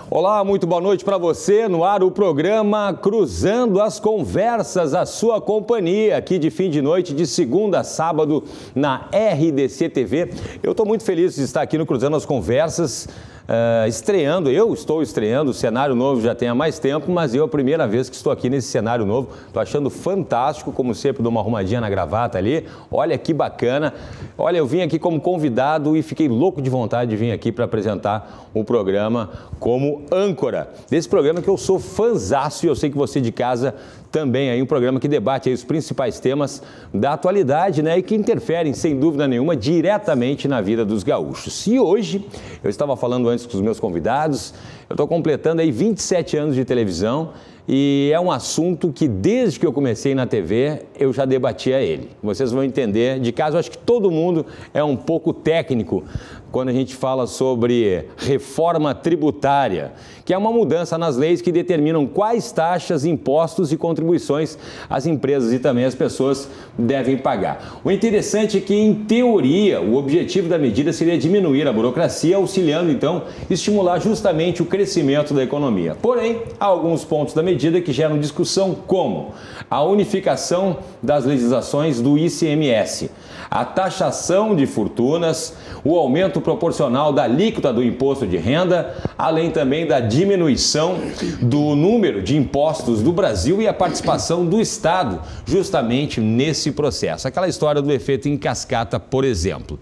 Olá, muito boa noite para você. No ar o programa Cruzando as Conversas, a sua companhia aqui de fim de noite, de segunda a sábado, na RDC TV. Eu estou muito feliz de estar aqui no Cruzando as Conversas, eu estou estreando, o cenário novo já tem há mais tempo, mas eu é a primeira vez que estou aqui nesse cenário novo. Estou achando fantástico, como sempre, dou uma arrumadinha na gravata ali. Olha que bacana. Olha, eu vim aqui como convidado e fiquei louco de vontade de vir aqui para apresentar um programa como âncora desse programa que eu sou fãzaço e eu sei que você de casa também, aí um programa que debate aí os principais temas da atualidade, né, e que interferem, sem dúvida nenhuma, diretamente na vida dos gaúchos. E hoje, eu estava falando antes com os meus convidados, eu estou completando aí 27 anos de televisão e é um assunto que desde que eu comecei na TV, eu já debatia ele. Vocês vão entender, de caso, eu acho que todo mundo é um pouco técnico quando a gente fala sobre reforma tributária, que é uma mudança nas leis que determinam quais taxas, impostos e contribuições as empresas e também as pessoas devem pagar. O interessante é que, em teoria, o objetivo da medida seria diminuir a burocracia, auxiliando, então, estimular justamente o crescimento da economia. Porém, há alguns pontos da medida que geram discussão, como a unificação das legislações do ICMS, a taxação de fortunas, o aumento proporcional da alíquota do imposto de renda, além também da diminuição do número de impostos do Brasil e a participação do Estado justamente nesse processo. Aquela história do efeito em cascata, por exemplo.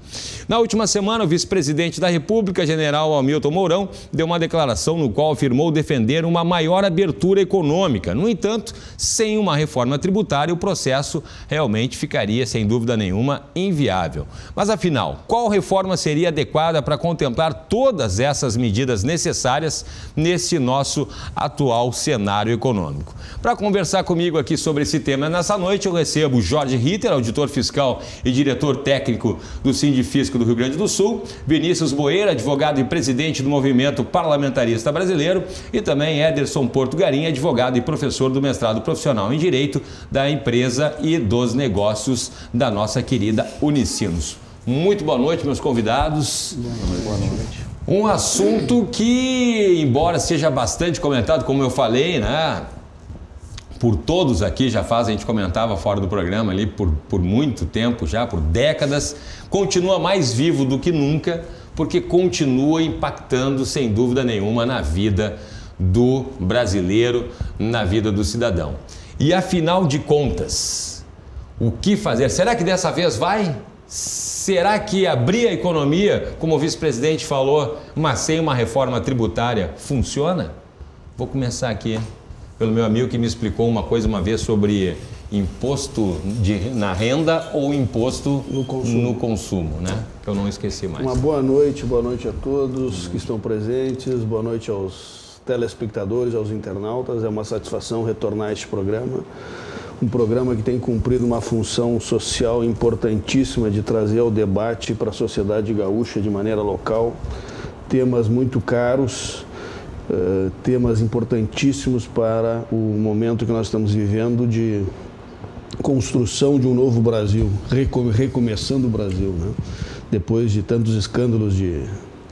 Na última semana, o vice-presidente da República, general Hamilton Mourão, deu uma declaração no qual afirmou defender uma maior abertura econômica. No entanto, sem uma reforma tributária, o processo realmente ficaria, sem dúvida nenhuma, inviável. Mas afinal, qual reforma seria adequada para contemplar todas essas medidas necessárias nesse nosso atual cenário econômico? Para conversar comigo aqui sobre esse tema nessa noite, eu recebo Jorge Ritter, auditor fiscal e diretor técnico do Sindifisco do Rio Grande do Sul, Vinícius Boeira, advogado e presidente do Movimento Parlamentarista Brasileiro, e também Ederson Porto Garim, advogado e professor do mestrado profissional em Direito da Empresa e dos Negócios da nossa querida Unicinos. Muito boa noite, meus convidados. Boa noite. Um assunto que, embora seja bastante comentado, como eu falei, né, por todos aqui, a gente comentava fora do programa ali por muito tempo já, por décadas, continua mais vivo do que nunca, porque continua impactando, sem dúvida nenhuma, na vida do brasileiro, na vida do cidadão. E afinal de contas, o que fazer? Será que dessa vez vai? Será que abrir a economia, como o vice-presidente falou, mas sem uma reforma tributária, funciona? Vou começar aqui pelo meu amigo que me explicou uma coisa uma vez sobre imposto na renda ou imposto no consumo, né? Que eu não esqueci mais. Uma boa noite a todos que estão presentes, boa noite aos telespectadores, aos internautas. É uma satisfação retornar a este programa. Um programa que tem cumprido uma função social importantíssima de trazer ao debate para a sociedade gaúcha de maneira local temas muito caros, temas importantíssimos para o momento que nós estamos vivendo de construção de um novo Brasil, recomeçando o Brasil, né? Depois de tantos escândalos de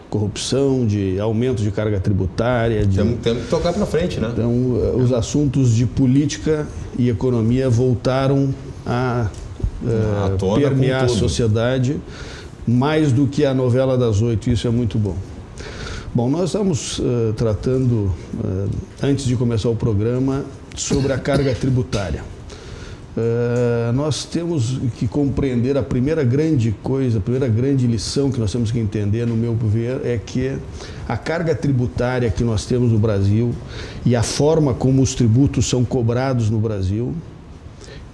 corrupção, de aumento de carga tributária. Temos que tocar para frente, né? Então, os assuntos de política e economia voltaram a permear a sociedade mais do que a novela das 8, isso é muito bom. Bom, nós estamos tratando, antes de começar o programa, sobre a carga tributária. Nós temos que compreender a primeira grande coisa, a primeira grande lição que nós temos que entender, no meu ver, é que a carga tributária que nós temos no Brasil e a forma como os tributos são cobrados no Brasil,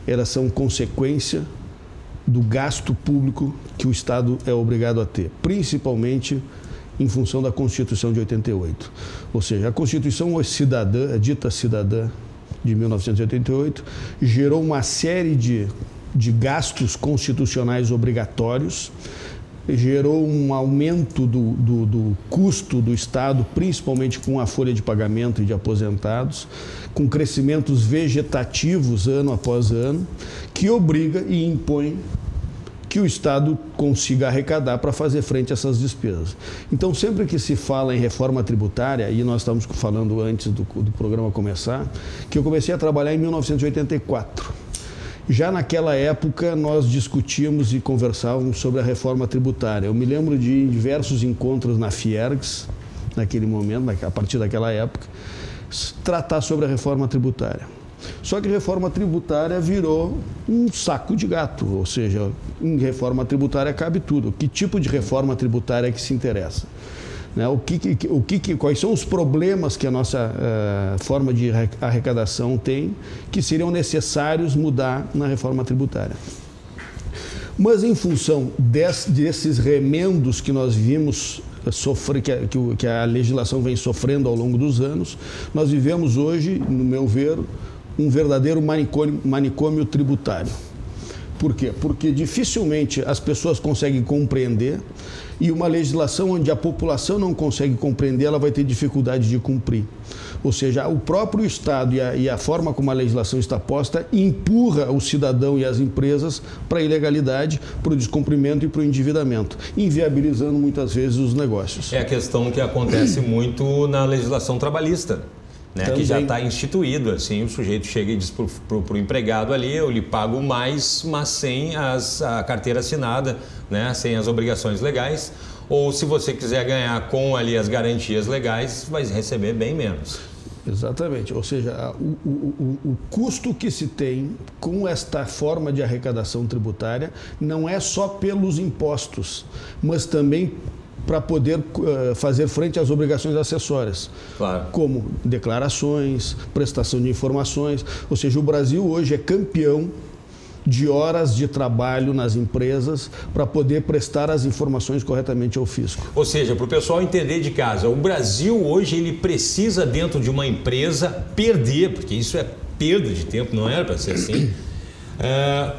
elas são consequência do gasto público que o Estado é obrigado a ter, principalmente em função da Constituição de 88. Ou seja, a Constituição cidadã, a dita cidadã, de 1988, gerou uma série de gastos constitucionais obrigatórios, gerou um aumento do custo do Estado, principalmente com a folha de pagamento e de aposentados, com crescimentos vegetativos ano após ano, que obriga e impõe que o Estado consiga arrecadar para fazer frente a essas despesas. Então, sempre que se fala em reforma tributária, e nós estamos falando antes do programa começar, que eu comecei a trabalhar em 1984. Já naquela época, nós discutíamos e conversávamos sobre a reforma tributária. Eu me lembro de diversos encontros na Fiergs, naquele momento, a partir daquela época, tratar sobre a reforma tributária. Só que a reforma tributária virou um saco de gato, ou seja, em reforma tributária cabe tudo. Que tipo de reforma tributária é que se interessa? Né? Quais são os problemas que a nossa forma de arrecadação tem que seriam necessários mudar na reforma tributária? Mas em função desses remendos que nós vimos sofrer, que a legislação vem sofrendo ao longo dos anos, nós vivemos hoje, no meu ver, um verdadeiro manicômio tributário. Por quê? Porque dificilmente as pessoas conseguem compreender, e uma legislação onde a população não consegue compreender, ela vai ter dificuldade de cumprir. Ou seja, o próprio Estado e a forma como a legislação está posta empurra o cidadão e as empresas para a ilegalidade, para o descumprimento e para o endividamento, inviabilizando muitas vezes os negócios. É a questão que acontece muito na legislação trabalhista. Né, que já está instituído, assim, o sujeito chega e diz para o empregado ali, eu lhe pago mais, mas sem a carteira assinada, né, sem as obrigações legais, ou se você quiser ganhar com ali as garantias legais, vai receber bem menos. Exatamente, ou seja, o custo que se tem com esta forma de arrecadação tributária não é só pelos impostos, mas também para poder fazer frente às obrigações acessórias, claro, como declarações, prestação de informações. Ou seja, o Brasil hoje é campeão de horas de trabalho nas empresas para poder prestar as informações corretamente ao fisco. Ou seja, para o pessoal entender de casa, o Brasil hoje ele precisa dentro de uma empresa perder, porque isso é perda de tempo, não era para ser assim,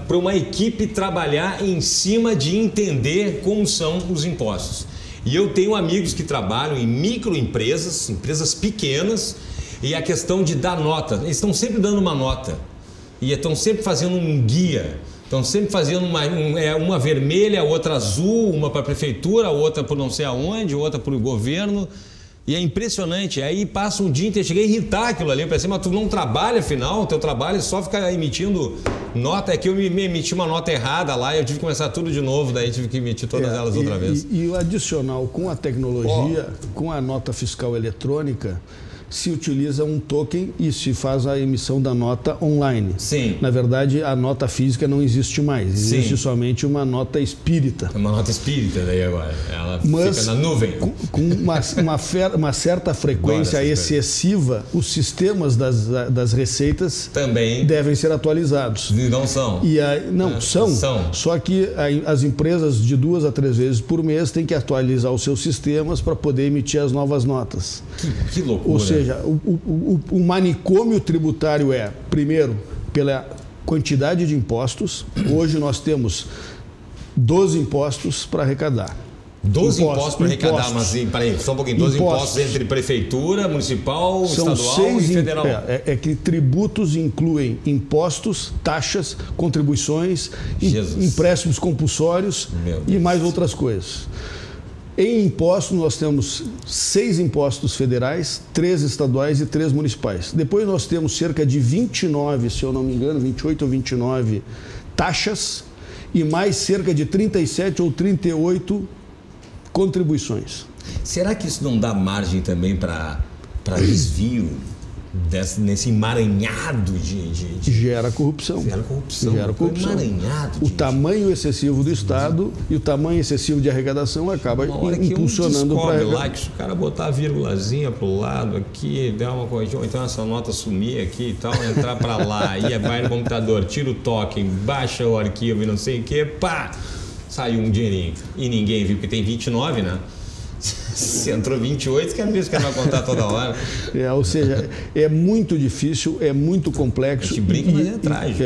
para uma equipe trabalhar em cima de entender como são os impostos. E eu tenho amigos que trabalham em microempresas, empresas pequenas, e a questão de dar nota, eles estão sempre dando uma nota, e estão sempre fazendo um guia, estão sempre fazendo uma vermelha, outra azul, uma para a prefeitura, outra por não sei aonde, outra para o governo, e é impressionante. Aí passa um dia inteiro, cheguei a irritar aquilo ali, eu pensei, mas tu não trabalha afinal, teu trabalho é só ficar emitindo nota. É que eu me emiti uma nota errada lá e eu tive que começar tudo de novo, daí tive que emitir todas elas outra vez. E o adicional, com a tecnologia, com a nota fiscal eletrônica, se utiliza um token e se faz a emissão da nota online. Sim. Na verdade, a nota física não existe mais. Existe somente uma nota espírita. É uma nota espírita daí agora. Ela fica na nuvem. Com uma certa frequência excessiva, os sistemas das receitas também devem ser atualizados. E não são. São. Só que as empresas de 2 a 3 vezes por mês têm que atualizar os seus sistemas para poder emitir as novas notas. Que loucura. Ou seja, o manicômio tributário é, primeiro, pela quantidade de impostos. Hoje nós temos 12 impostos para arrecadar. 12 impostos para arrecadar, mas peraí, só um pouquinho. 12 impostos entre prefeitura, municipal, estadual e federal. É que tributos incluem impostos, taxas, contribuições, empréstimos compulsórios e mais outras coisas. Em impostos, nós temos 6 impostos federais, 3 estaduais e 3 municipais. Depois nós temos cerca de 29, se eu não me engano, 28 ou 29 taxas e mais cerca de 37 ou 38 contribuições. Será que isso não dá margem também para desvio? Nesse emaranhado de... Gera corrupção. Gera corrupção. O tamanho excessivo do Estado e o tamanho excessivo de arrecadação acaba impulsionando para lá que se o cara botar a vírgulazinha pro lado aqui, der uma coisa, ou então essa nota sumir aqui e tal, entrar para lá, aí vai no computador, tira o token, baixa o arquivo e não sei o que, pá, saiu um dinheirinho. E ninguém viu, porque tem 29, né? Se entrou 28, quer ver se o cara vai contar toda hora. Ou seja, é muito difícil, é muito complexo. A gente brinca, mas é trágico.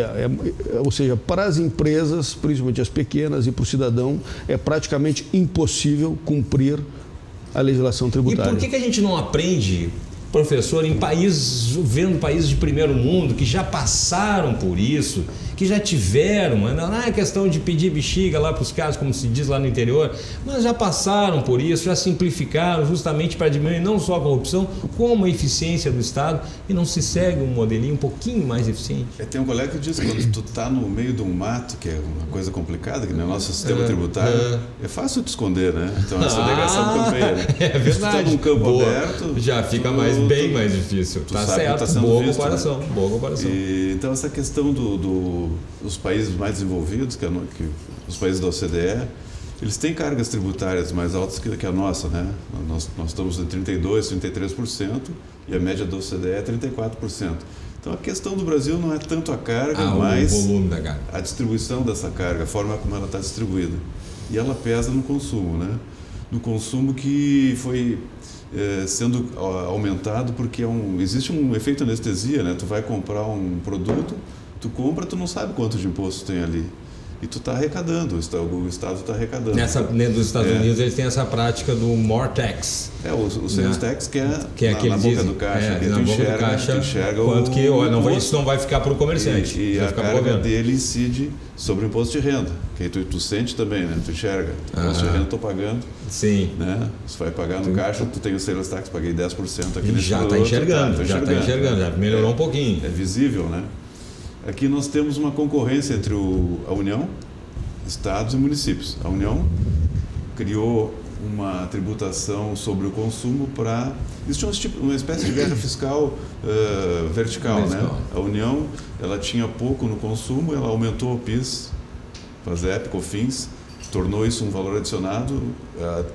Ou seja, para as empresas, principalmente as pequenas, e para o cidadão, é praticamente impossível cumprir a legislação tributária. E por que a gente não aprende professor, vendo países de primeiro mundo que já passaram por isso, que já tiveram, não é questão de pedir bexiga lá para os caras, como se diz lá no interior, mas já passaram por isso, já simplificaram justamente para diminuir não só a corrupção, como a eficiência do Estado, e não se segue um modelinho um pouquinho mais eficiente. Tem um colega que diz que quando tu está no meio de um mato, que é uma coisa complicada, que no nosso sistema tributário é fácil de esconder, né? Então essa negação campeia. É verdade. Se tu está num campo aberto, já fica bem mais difícil. Tá certo, boa comparação. Então essa questão dos países mais desenvolvidos, que os países da OCDE, eles têm cargas tributárias mais altas que a nossa, né? Nós estamos em 32%, 33% e a média da OCDE é 34%. Então a questão do Brasil não é tanto a carga, mas o volume da carga. A distribuição dessa carga, a forma como ela está distribuída. E ela pesa no consumo, né? No consumo que foi sendo aumentado porque existe um efeito anestesia, né? Tu vai comprar um produto, tu compra, tu não sabe quanto de imposto tem ali. E tu está arrecadando, o Estado está arrecadando. Dentro dos Estados Unidos eles têm essa prática do more tax. O sales tax que é na boca do caixa, que tu enxerga quanto que isso não vai ficar para o comerciante. E a carga dele incide sobre o imposto de renda, que tu sente também, né? Tu enxerga, o imposto de renda eu estou pagando. Sim. Né? Você vai pagar no caixa, tu tem o sales tax, paguei 10% aqui nesse já está enxergando, já melhorou um pouquinho. É visível, né? Aqui nós temos uma concorrência entre a União, Estados e municípios. A União criou uma tributação sobre o consumo para... Existe uma espécie de guerra fiscal vertical, né? A União, ela tinha pouco no consumo, ela aumentou o PIS, PASEP, COFINS, tornou isso um valor adicionado,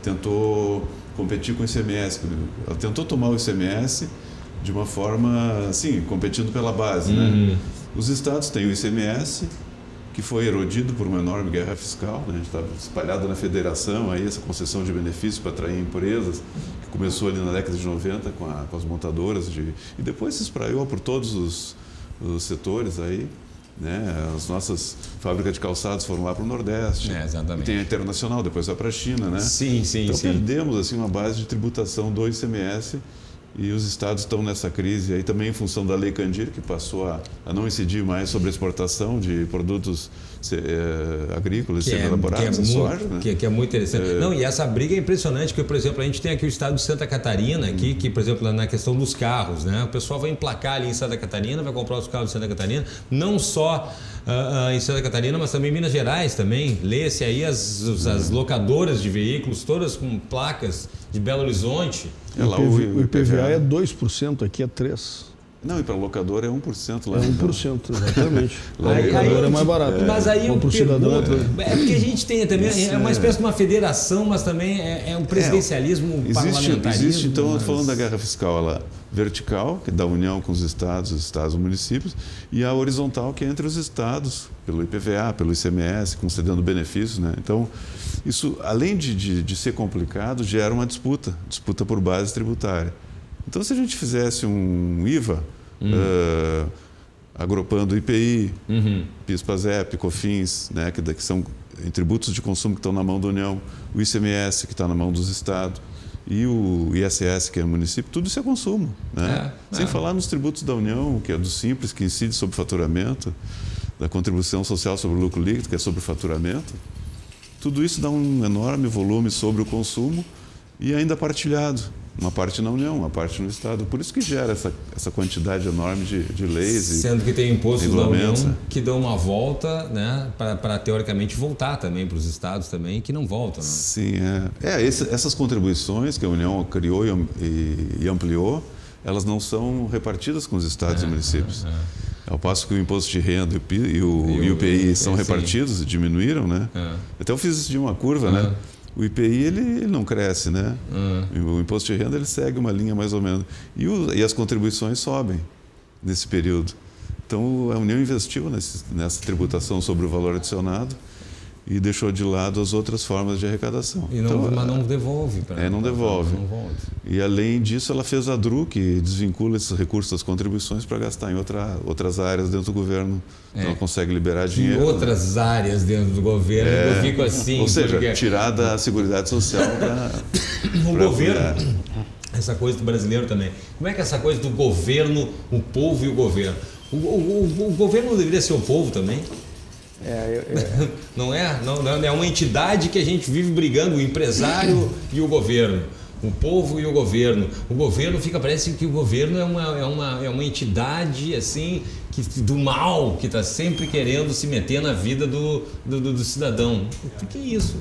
tentou competir com o ICMS. Ela tentou tomar o ICMS de uma forma, assim, competindo pela base, né? Os estados têm o ICMS, que foi erodido por uma enorme guerra fiscal, né? A gente está espalhado na federação, aí essa concessão de benefícios para atrair empresas, que começou ali na década de 90 com as montadoras, e depois se espraiou por todos os setores aí, né? As nossas fábricas de calçados foram lá para o Nordeste, exatamente. E tem a internacional, depois vai para a China, né? Sim. Então perdemos assim, uma base de tributação do ICMS. E os estados estão nessa crise aí também em função da Lei Candir, que passou a não incidir mais sobre a exportação de produtos agrícolas e semi-elaborados, soja, né? Que é muito interessante. E essa briga é impressionante, porque, por exemplo, a gente tem aqui o estado de Santa Catarina, aqui, que, por exemplo, na questão dos carros, né? O pessoal vai emplacar ali em Santa Catarina, vai comprar os carros de Santa Catarina, não só em Santa Catarina, mas também em Minas Gerais também. Lê-se aí as locadoras de veículos, todas com placas de Belo Horizonte. O IPVA é 2%, aqui é 3%. Não, e para locador é 1% lá. É 1%, exatamente. Locador é mais barato. Mas aí eu pergunto, porque a gente tem também, é uma espécie de uma federação, mas também é um presidencialismo parlamentarismo. Existe então, falando da guerra fiscal, ela vertical, que é da União com os estados e municípios, e a horizontal, que é entre os estados, pelo IPVA, pelo ICMS, concedendo benefícios, né? Então, isso, além de ser complicado, gera uma disputa por base tributária. Então, se a gente fizesse um IVA, agrupando IPI, PIS, PASEP, COFINS, né, que são tributos de consumo que estão na mão da União, o ICMS, que está na mão dos estados, e o ISS, que é o município, tudo isso é consumo, né? Sem falar nos tributos da União, que é do Simples, que incide sobre faturamento, da contribuição social sobre o lucro líquido, que é sobre faturamento. Tudo isso dá um enorme volume sobre o consumo e ainda partilhado. Uma parte na União, uma parte no Estado. Por isso que gera essa quantidade enorme de leis. Sendo que tem impostos da União que dão uma volta, né, para teoricamente voltar também para os estados também, que não voltam. Né? Sim, essas contribuições que a União criou e ampliou, elas não são repartidas com os estados e municípios. Ao passo que o imposto de renda e o IPI são repartidos, diminuíram, né? Até eu fiz isso de uma curva, né? O IPI ele não cresce, né? O imposto de renda ele segue uma linha mais ou menos. E as contribuições sobem nesse período. Então a União investiu nessa tributação sobre o valor adicionado e deixou de lado as outras formas de arrecadação. Mas não devolve. Não devolve. E além disso, ela fez a DRU, que desvincula esses recursos das contribuições para gastar em outras áreas dentro do governo. Então ela consegue liberar dinheiro. Em outras áreas dentro do governo, eu fico assim. Ou seja, tirar da Seguridade Social para... O governo... essa coisa do brasileiro também. Como é que é essa coisa do governo, o povo e o governo? O governo não deveria ser o povo também? Não é uma entidade que a gente vive brigando, o empresário e o governo, o povo e o governo. O governo parece que o governo é uma entidade assim do mal, que está sempre querendo se meter na vida do cidadão. O que é isso?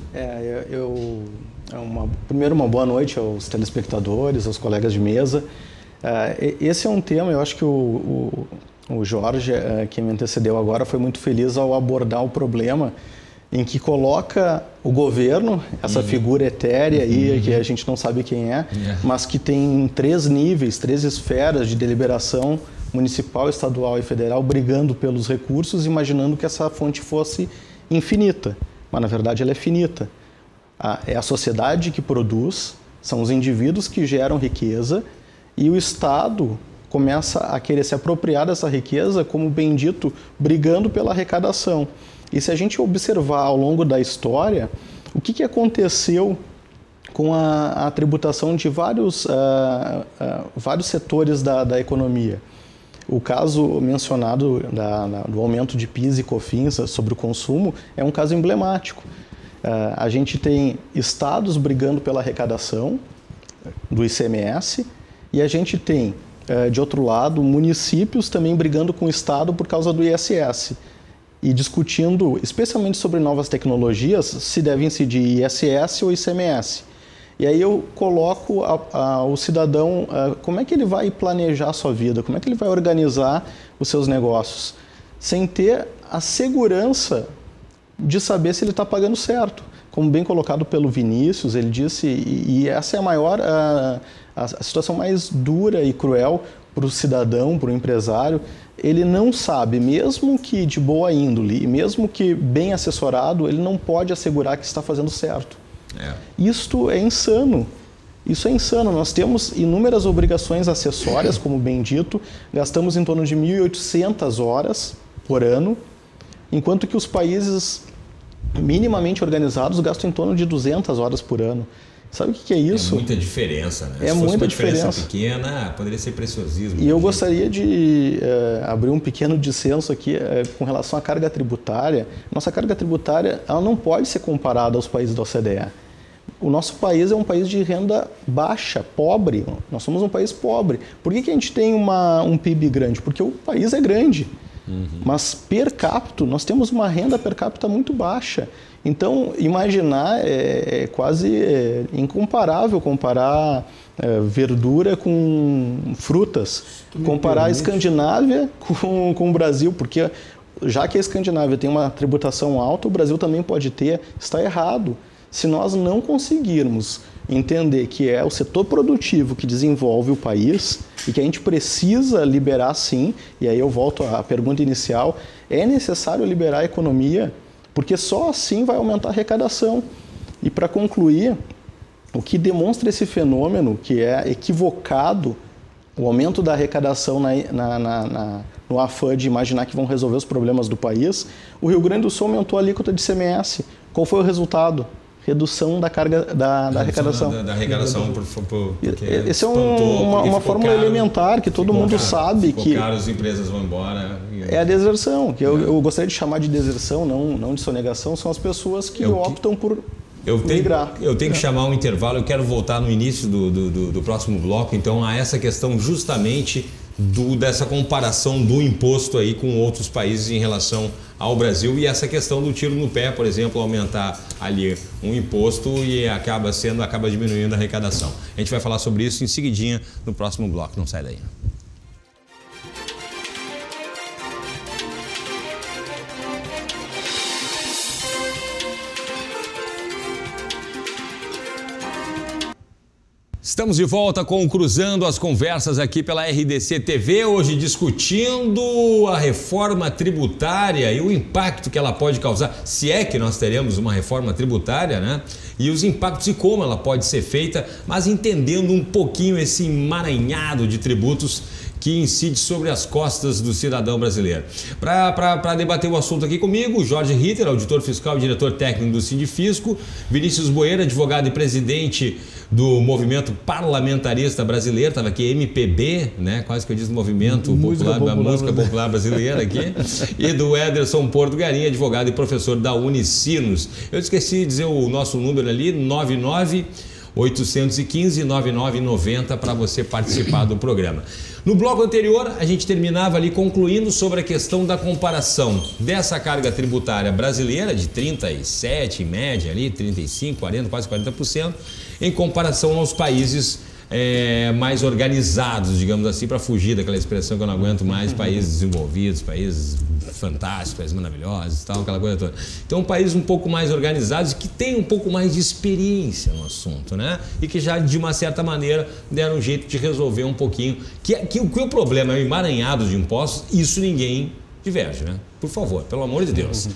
Primeiro, uma boa noite aos telespectadores, aos colegas de mesa. Esse é um tema, eu acho que o Jorge, que me antecedeu agora, foi muito feliz ao abordar o problema em que coloca o governo, essa figura etérea aí, que a gente não sabe quem é, mas que tem 3 níveis, 3 esferas de deliberação municipal, estadual e federal, brigando pelos recursos, imaginando que essa fonte fosse infinita, mas na verdade ela é finita. É a sociedade que produz, são os indivíduos que geram riqueza, e o Estado começa a querer se apropriar dessa riqueza, como bem dito, brigando pela arrecadação. E se a gente observar ao longo da história, o que aconteceu com a tributação de vários setores da economia? O caso mencionado do aumento de PIS e COFINS sobre o consumo é um caso emblemático. A gente tem estados brigando pela arrecadação do ICMS e a gente tem, de outro lado, municípios também brigando com o Estado por causa do ISS e discutindo, especialmente sobre novas tecnologias, se deve incidir ISS ou ICMS. E aí eu coloco o cidadão, como é que ele vai planejar a sua vida, como é que ele vai organizar os seus negócios, sem ter a segurança de saber se ele está pagando certo. Como bem colocado pelo Vinícius, ele disse, e essa é a situação mais dura e cruel para o cidadão, para o empresário, ele não sabe, mesmo que de boa índole, e mesmo que bem assessorado, ele não pode assegurar que está fazendo certo. Isto é insano. Isso é insano. Nós temos inúmeras obrigações acessórias, como bem dito, gastamos em torno de 1.800 horas por ano, enquanto que os países minimamente organizados gastam em torno de 200 horas por ano. Sabe o que é isso? É muita diferença, né? É muita diferença pequena, poderia ser preciosismo. E eu gostaria de abrir um pequeno dissenso aqui com relação à carga tributária. Nossa carga tributária ela não pode ser comparada aos países da OCDE. O nosso país é um país de renda baixa, pobre. Nós somos um país pobre. Por que a gente tem um PIB grande? Porque o país é grande. Mas per capita, nós temos uma renda per capita muito baixa. Então, imaginar é quase incomparável comparar verdura com frutas. Comparar a Escandinávia com o Brasil, porque já que a Escandinávia tem uma tributação alta, o Brasil também pode ter. Está errado. Se nós não conseguirmos entender que é o setor produtivo que desenvolve o país e que a gente precisa liberar sim, e aí eu volto à pergunta inicial, é necessário liberar a economia, porque só assim vai aumentar a arrecadação. E para concluir, o que demonstra esse fenômeno, que é equivocado, o aumento da arrecadação no afã de imaginar que vão resolver os problemas do país, o Rio Grande do Sul aumentou a alíquota de ICMS. Qual foi o resultado? Redução da carga da arrecadação. Da arrecadação essa é uma fórmula elementar que todo mundo sabe que as empresas vão embora. É a deserção, que eu gostaria de chamar de deserção, não de sonegação, são as pessoas que optam por migrar. Eu tenho que chamar um intervalo, eu quero voltar no início do próximo bloco, então, a essa questão justamente dessa comparação do imposto aí com outros países em relação ao Brasil e essa questão do tiro no pé, por exemplo, aumentar ali um imposto e acaba diminuindo a arrecadação. A gente vai falar sobre isso em seguidinha no próximo bloco, não sai daí. Estamos de volta com o Cruzando as Conversas aqui pela RDC TV, hoje discutindo a reforma tributária e o impacto que ela pode causar, se é que nós teremos uma reforma tributária, né? E os impactos e como ela pode ser feita, mas entendendo um pouquinho esse emaranhado de tributos que incide sobre as costas do cidadão brasileiro. Para debater o assunto aqui comigo, Jorge Ritter, auditor fiscal e diretor técnico do Sindifisco, Vinícius Boeira, advogado e presidente do Movimento Parlamentarista Brasileiro, estava aqui MPB, né? Quase que eu disse Movimento Música Popular Brasileira aqui, e do Ederson Porto Garim, advogado e professor da Unicinos. Eu esqueci de dizer o nosso número ali, 99-815-9990, para você participar do programa. No bloco anterior, a gente terminava ali concluindo sobre a questão da comparação dessa carga tributária brasileira, de 37% em média, ali, 35%, 40%, quase 40%, em comparação aos países mais organizados, digamos assim, para fugir daquela expressão que eu não aguento mais, países desenvolvidos, países fantásticos, países maravilhosos, tal, aquela coisa toda. Então, países um pouco mais organizados, que têm um pouco mais de experiência no assunto, né? E que já, de uma certa maneira, deram um jeito de resolver um pouquinho. Que o problema é o emaranhado de impostos, isso ninguém diverge, né? Por favor, pelo amor de Deus.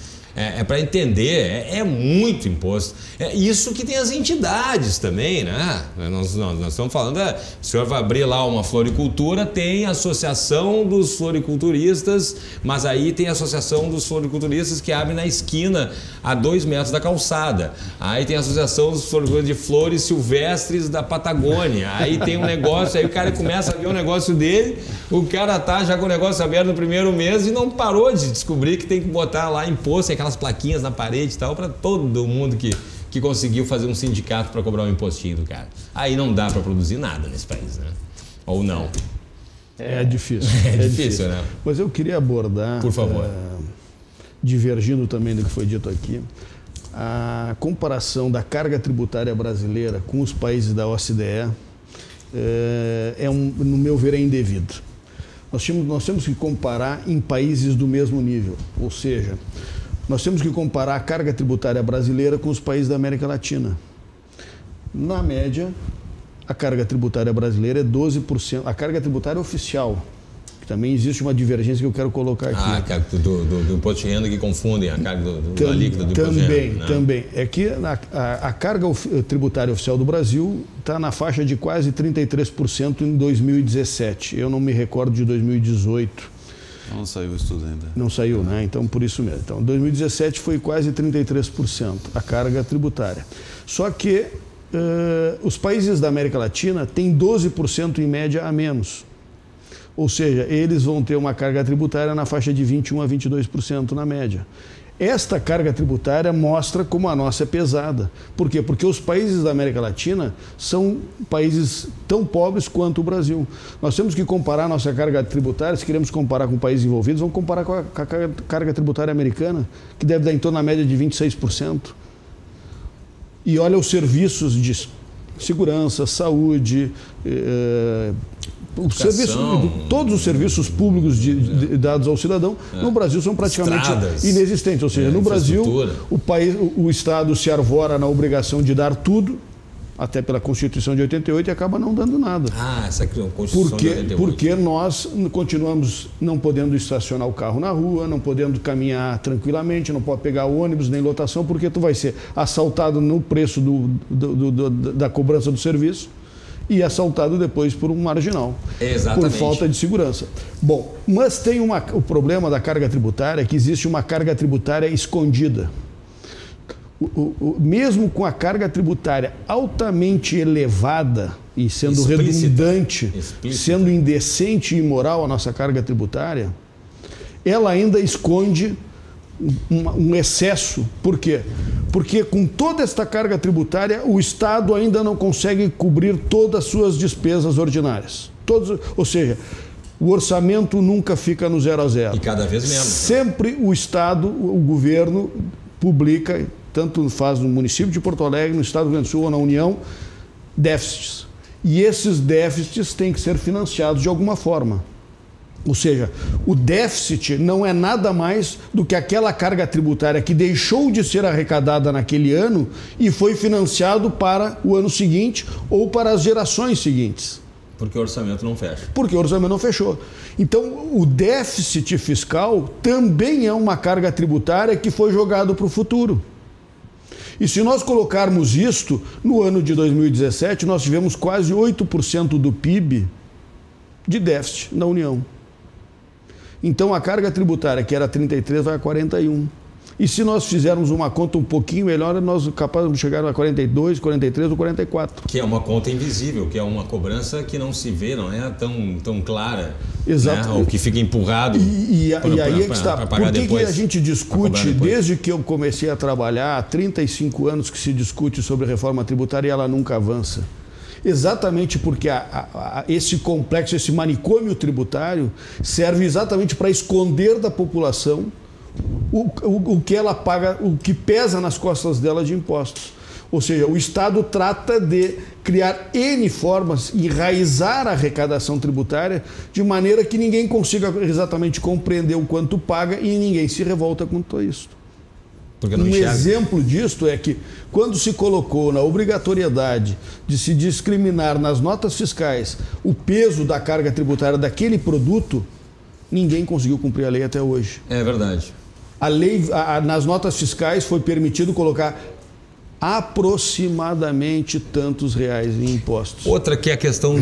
Para entender, é muito imposto. É isso que tem as entidades também, né? Nós estamos falando, o senhor vai abrir lá uma floricultura, tem a associação dos floriculturistas, mas aí tem a associação dos floriculturistas que abre na esquina a 2 metros da calçada. Aí tem a associação dos floriculturistas de flores silvestres da Patagônia. Aí tem um negócio, aí o cara começa a ver o negócio dele, o cara tá já com o negócio aberto no primeiro mês e não parou de descobrir que tem que botar lá imposto, aquelas plaquinhas na parede e tal, para todo mundo que conseguiu fazer um sindicato para cobrar um impostinho do cara. Aí não dá para produzir nada nesse país, né? Ou não? É difícil. É difícil, né? Mas eu queria abordar, por favor, divergindo também do que foi dito aqui, a comparação da carga tributária brasileira com os países da OCDE no meu ver, é indevido. Nós temos que comparar em países do mesmo nível, ou seja, nós temos que comparar a carga tributária brasileira com os países da América Latina. Na média, a carga tributária brasileira é 12%. A carga tributária oficial, que também existe uma divergência que eu quero colocar aqui. A carga do imposto de renda, que confundem a carga da líquida do imposto de renda. Né? Também. É que a carga tributária oficial do Brasil está na faixa de quase 33% em 2017. Eu não me recordo de 2018. Não saiu o estudo ainda. Não saiu, né? Então, por isso mesmo. Então, 2017 foi quase 33% a carga tributária. Só que os países da América Latina têm 12% em média a menos. Ou seja, eles vão ter uma carga tributária na faixa de 21% a 22% na média. Esta carga tributária mostra como a nossa é pesada. Por quê? Porque os países da América Latina são países tão pobres quanto o Brasil. Nós temos que comparar a nossa carga tributária, se queremos comparar com países envolvidos, vamos comparar com a carga tributária americana, que deve dar em torno da média de 26%. E olha os serviços de segurança, saúde, todos os serviços públicos dados ao cidadão no Brasil são praticamente inexistentes. Ou seja, no Brasil, o Estado se arvora na obrigação de dar tudo, até pela Constituição de 88, e acaba não dando nada. Essa Constituição de 88. Porque nós continuamos não podendo estacionar o carro na rua, não podendo caminhar tranquilamente, não pode pegar ônibus nem lotação, porque tu vai ser assaltado no preço da cobrança do serviço e assaltado depois por um marginal. Exatamente. Por falta de segurança. Bom, mas tem o problema da carga tributária, que existe uma carga tributária escondida. Mesmo com a carga tributária altamente elevada e sendo redundante, sendo indecente e imoral a nossa carga tributária, ela ainda esconde um excesso. Por quê? Porque com toda esta carga tributária, o Estado ainda não consegue cobrir todas as suas despesas ordinárias. Ou seja, o orçamento nunca fica no 0 a 0. E cada vez menos. Sempre o Estado, o governo, publica, tanto faz no município de Porto Alegre, no Estado do Rio Grande do Sul ou na União, déficits. E esses déficits têm que ser financiados de alguma forma. Ou seja, o déficit não é nada mais do que aquela carga tributária que deixou de ser arrecadada naquele ano e foi financiado para o ano seguinte ou para as gerações seguintes. Porque o orçamento não fecha. Porque o orçamento não fechou. Então, o déficit fiscal também é uma carga tributária que foi jogado para o futuro. E se nós colocarmos isto, no ano de 2017, nós tivemos quase 8% do PIB de déficit na União. Então a carga tributária, que era 33, vai a 41. E se nós fizermos uma conta um pouquinho melhor, nós capazes de chegar a 42, 43 ou 44. Que é uma conta invisível, que é uma cobrança que não se vê, não é tão clara. Exato. Né? Ou que fica empurrado. E aí é que está. Por que a gente discute, desde que eu comecei a trabalhar, há 35 anos que se discute sobre reforma tributária e ela nunca avança? Exatamente porque esse complexo, esse manicômio tributário serve exatamente para esconder da população o que ela paga, o que pesa nas costas dela de impostos. Ou seja, o Estado trata de criar N formas, enraizar a arrecadação tributária de maneira que ninguém consiga exatamente compreender o quanto paga e ninguém se revolta contra isso. Um exemplo disto é que, quando se colocou na obrigatoriedade de se discriminar nas notas fiscais o peso da carga tributária daquele produto, ninguém conseguiu cumprir a lei até hoje. É verdade. A lei, nas notas fiscais foi permitido colocar aproximadamente tantos reais em impostos. Outra que é a questão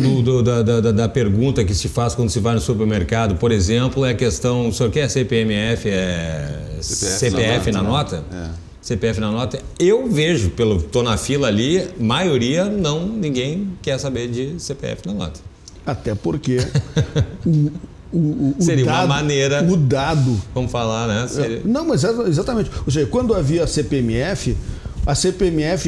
da pergunta que se faz quando se vai no supermercado, por exemplo, é a questão, o senhor quer CPMF, CPF na nota? É. CPF na nota. Eu vejo, estou na fila ali, maioria ninguém quer saber de CPF na nota. Até porque seria uma maneira... O dado... Vamos falar, né? Não, mas exatamente. Ou seja, quando havia a CPMF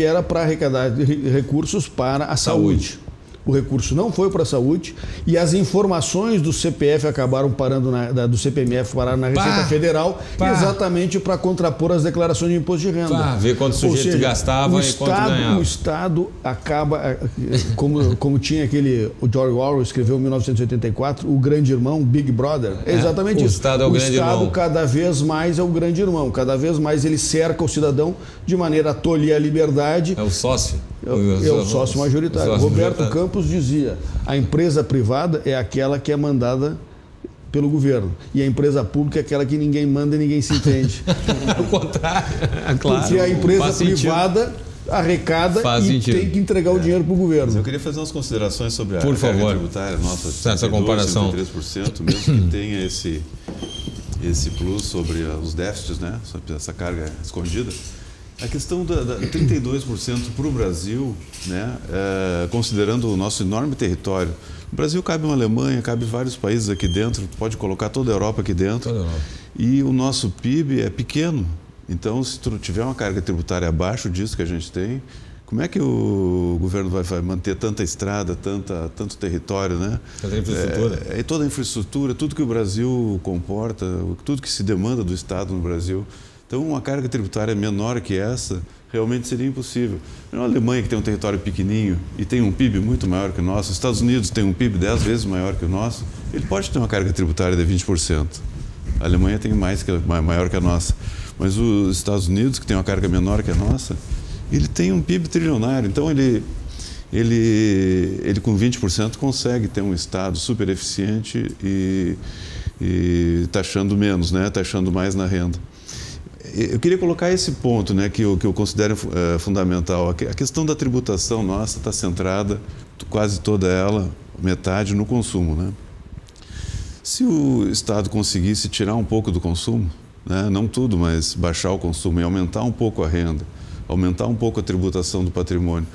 era para arrecadar recursos para a saúde. O recurso não foi para a saúde e as informações do CPF acabaram parando do CPMF pararam na Receita Federal exatamente para contrapor as declarações de imposto de renda. Ver quanto o sujeito gastava e quanto ganhava. O Estado acaba, como tinha o George Orwell escreveu em 1984, o grande irmão, Big Brother. É exatamente isso. O Estado é o grande irmão. O Estado cada vez mais é o grande irmão, cada vez mais ele cerca o cidadão de maneira a tolher a liberdade. É o sócio. É o sócio majoritário. Roberto Campos dizia, a empresa privada é aquela que é mandada pelo governo e a empresa pública é aquela que ninguém manda e ninguém se entende. O contrário, claro. Porque a empresa privada arrecada tem que entregar o dinheiro para o governo. Mas eu queria fazer umas considerações sobre a carga tributária nossa. Essa comparação. 33%, mesmo que tenha esse plus sobre os déficits, né? Sobre essa carga escondida. A questão da 32% para o Brasil, né, considerando o nosso enorme território. No Brasil cabe uma Alemanha, cabe vários países aqui dentro, pode colocar toda a Europa aqui dentro. E o nosso PIB é pequeno. Então, se tu tiver uma carga tributária abaixo disso que a gente tem, como é que o governo vai manter tanta estrada, tanto território, né? Toda a infraestrutura. Toda a infraestrutura, tudo que o Brasil comporta, tudo que se demanda do Estado no Brasil. Então, uma carga tributária menor que essa realmente seria impossível. A Alemanha, que tem um território pequenininho e tem um PIB muito maior que o nosso, os Estados Unidos tem um PIB 10 vezes maior que o nosso, ele pode ter uma carga tributária de 20%. A Alemanha tem maior que a nossa. Mas os Estados Unidos, que tem uma carga menor que a nossa, ele tem um PIB trilionário. Então, ele com 20% consegue ter um Estado super eficiente e taxando menos, né? Taxando mais na renda. Eu queria colocar esse ponto, né, que eu considero fundamental. A questão da tributação nossa está centrada, quase toda ela, metade, no consumo, né? Se o Estado conseguisse tirar um pouco do consumo, né, não tudo, mas baixar o consumo e aumentar um pouco a renda, aumentar um pouco a tributação do patrimônio.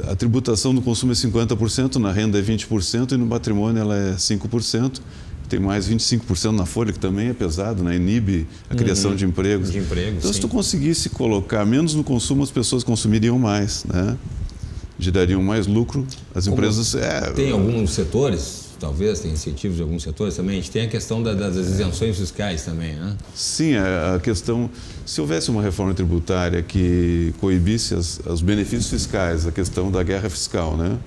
A tributação do consumo é 50%, na renda é 20% e no patrimônio ela é 5%. Tem mais 25% na folha, que também é pesado, né? Inibe a criação de empregos. Então, se tu conseguisse colocar menos no consumo, as pessoas consumiriam mais, né? Gerariam mais lucro, as empresas... Tem alguns setores, talvez, tem incentivos de alguns setores também. A gente tem a questão das isenções fiscais também, né? Sim, a questão... Se houvesse uma reforma tributária que coibisse os benefícios fiscais, a questão da guerra fiscal, né?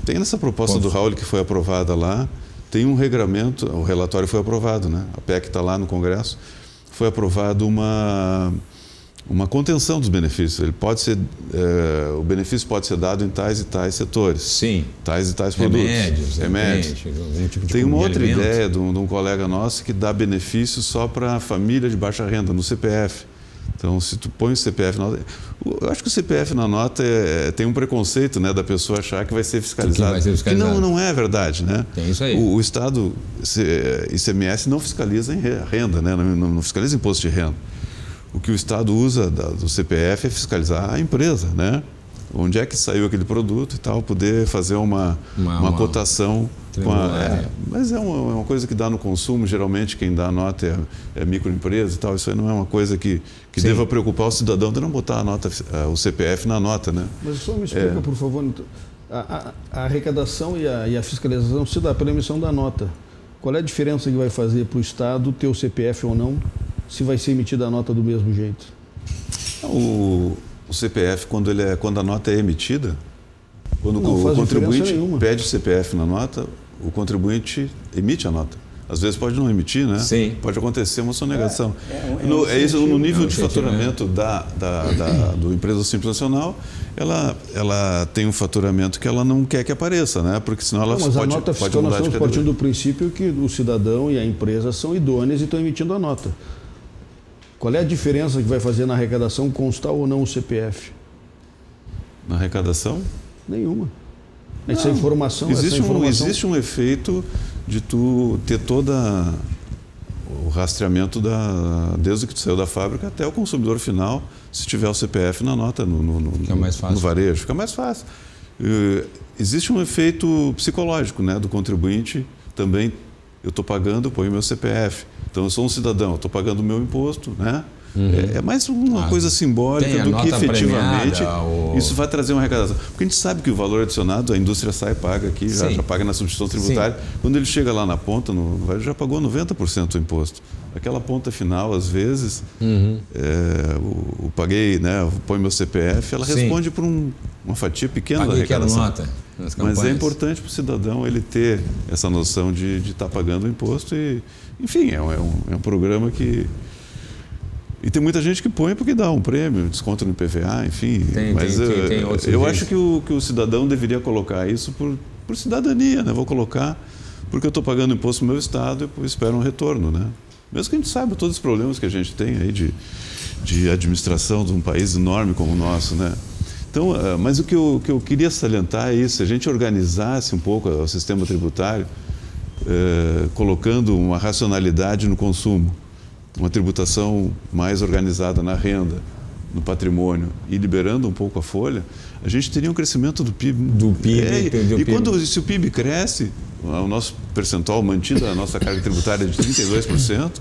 Tem nessa proposta do Raul que foi aprovada lá, tem um regramento, o relatório foi aprovado, né? A PEC está lá no Congresso, foi aprovado uma contenção dos benefícios. Ele pode ser, o benefício pode ser dado em tais e tais setores. Sim. Tais e tais produtos. Remédios. Tipo tem uma outra ideia de um colega nosso que dá benefício só para a família de baixa renda, no CPF. Então, se tu põe o CPF na nota... Eu acho que o CPF na nota tem um preconceito, né, da pessoa achar que vai ser fiscalizado. Vai ser fiscalizado. Que não é verdade, né? Tem isso aí. O Estado, ICMS, não fiscaliza em renda, né? Não fiscaliza imposto de renda. O que o Estado usa do CPF é fiscalizar a empresa, né? Onde é que saiu aquele produto e tal, poder fazer uma cotação. Mas é uma coisa que dá no consumo, geralmente quem dá a nota é microempresa e tal, isso aí não é uma coisa que deva preocupar o cidadão de não botar a nota, o CPF na nota, né? Mas só me explica, por favor, a arrecadação e a fiscalização se dá pela emissão da nota. Qual é a diferença que vai fazer para o Estado ter o CPF ou não, se vai ser emitida a nota do mesmo jeito? O CPF, quando a nota é emitida, quando o contribuinte pede o CPF na nota, o contribuinte emite a nota. Às vezes pode não emitir, né? Sim. Pode acontecer uma sonegação. Isso no nível de faturamento do Empresa Simples Nacional, ela tem um faturamento que ela não quer que apareça, né? Porque senão ela mas pode a nota fiscal, nós estamos partindo do princípio que o cidadão e a empresa são idôneos e estão emitindo a nota. Qual é a diferença que vai fazer na arrecadação constar ou não o CPF? Na arrecadação? Nenhuma. Essa informação... Existe um efeito de tu ter todo o rastreamento desde que tu saiu da fábrica até o consumidor final, se tiver o CPF na nota no varejo. Fica mais fácil. Existe um efeito psicológico, né, do contribuinte também. Eu estou pagando, eu ponho meu CPF. Então, eu sou um cidadão, eu estou pagando o meu imposto, né? É mais uma coisa simbólica do que efetivamente isso vai trazer uma arrecadação. Porque a gente sabe que o valor adicionado, a indústria sai e paga aqui, já paga na substituição tributária. Sim. Quando ele chega lá na ponta, já pagou 90% do imposto. Aquela ponta final, às vezes, eu paguei, né, eu ponho meu CPF, ela responde por uma fatia pequena da arrecadação. Nota nas campanhas. Mas é importante para o cidadão ele ter essa noção de estar pagando o imposto. E, enfim, é um programa que... E tem muita gente que põe porque dá um prêmio, desconto no IPVA, enfim. Eu acho que o cidadão deveria colocar isso por cidadania, né? Vou colocar porque eu estou pagando imposto no meu estado e espero um retorno, né? Mesmo que a gente saiba todos os problemas que a gente tem aí de administração de um país enorme como o nosso, né? Então, mas o que eu queria salientar é isso, se a gente organizasse um pouco o sistema tributário, colocando uma racionalidade no consumo, uma tributação mais organizada na renda, no patrimônio e liberando um pouco a folha, a gente teria um crescimento do PIB. Se o PIB cresce, o nosso percentual mantido, a nossa carga tributária de 32%,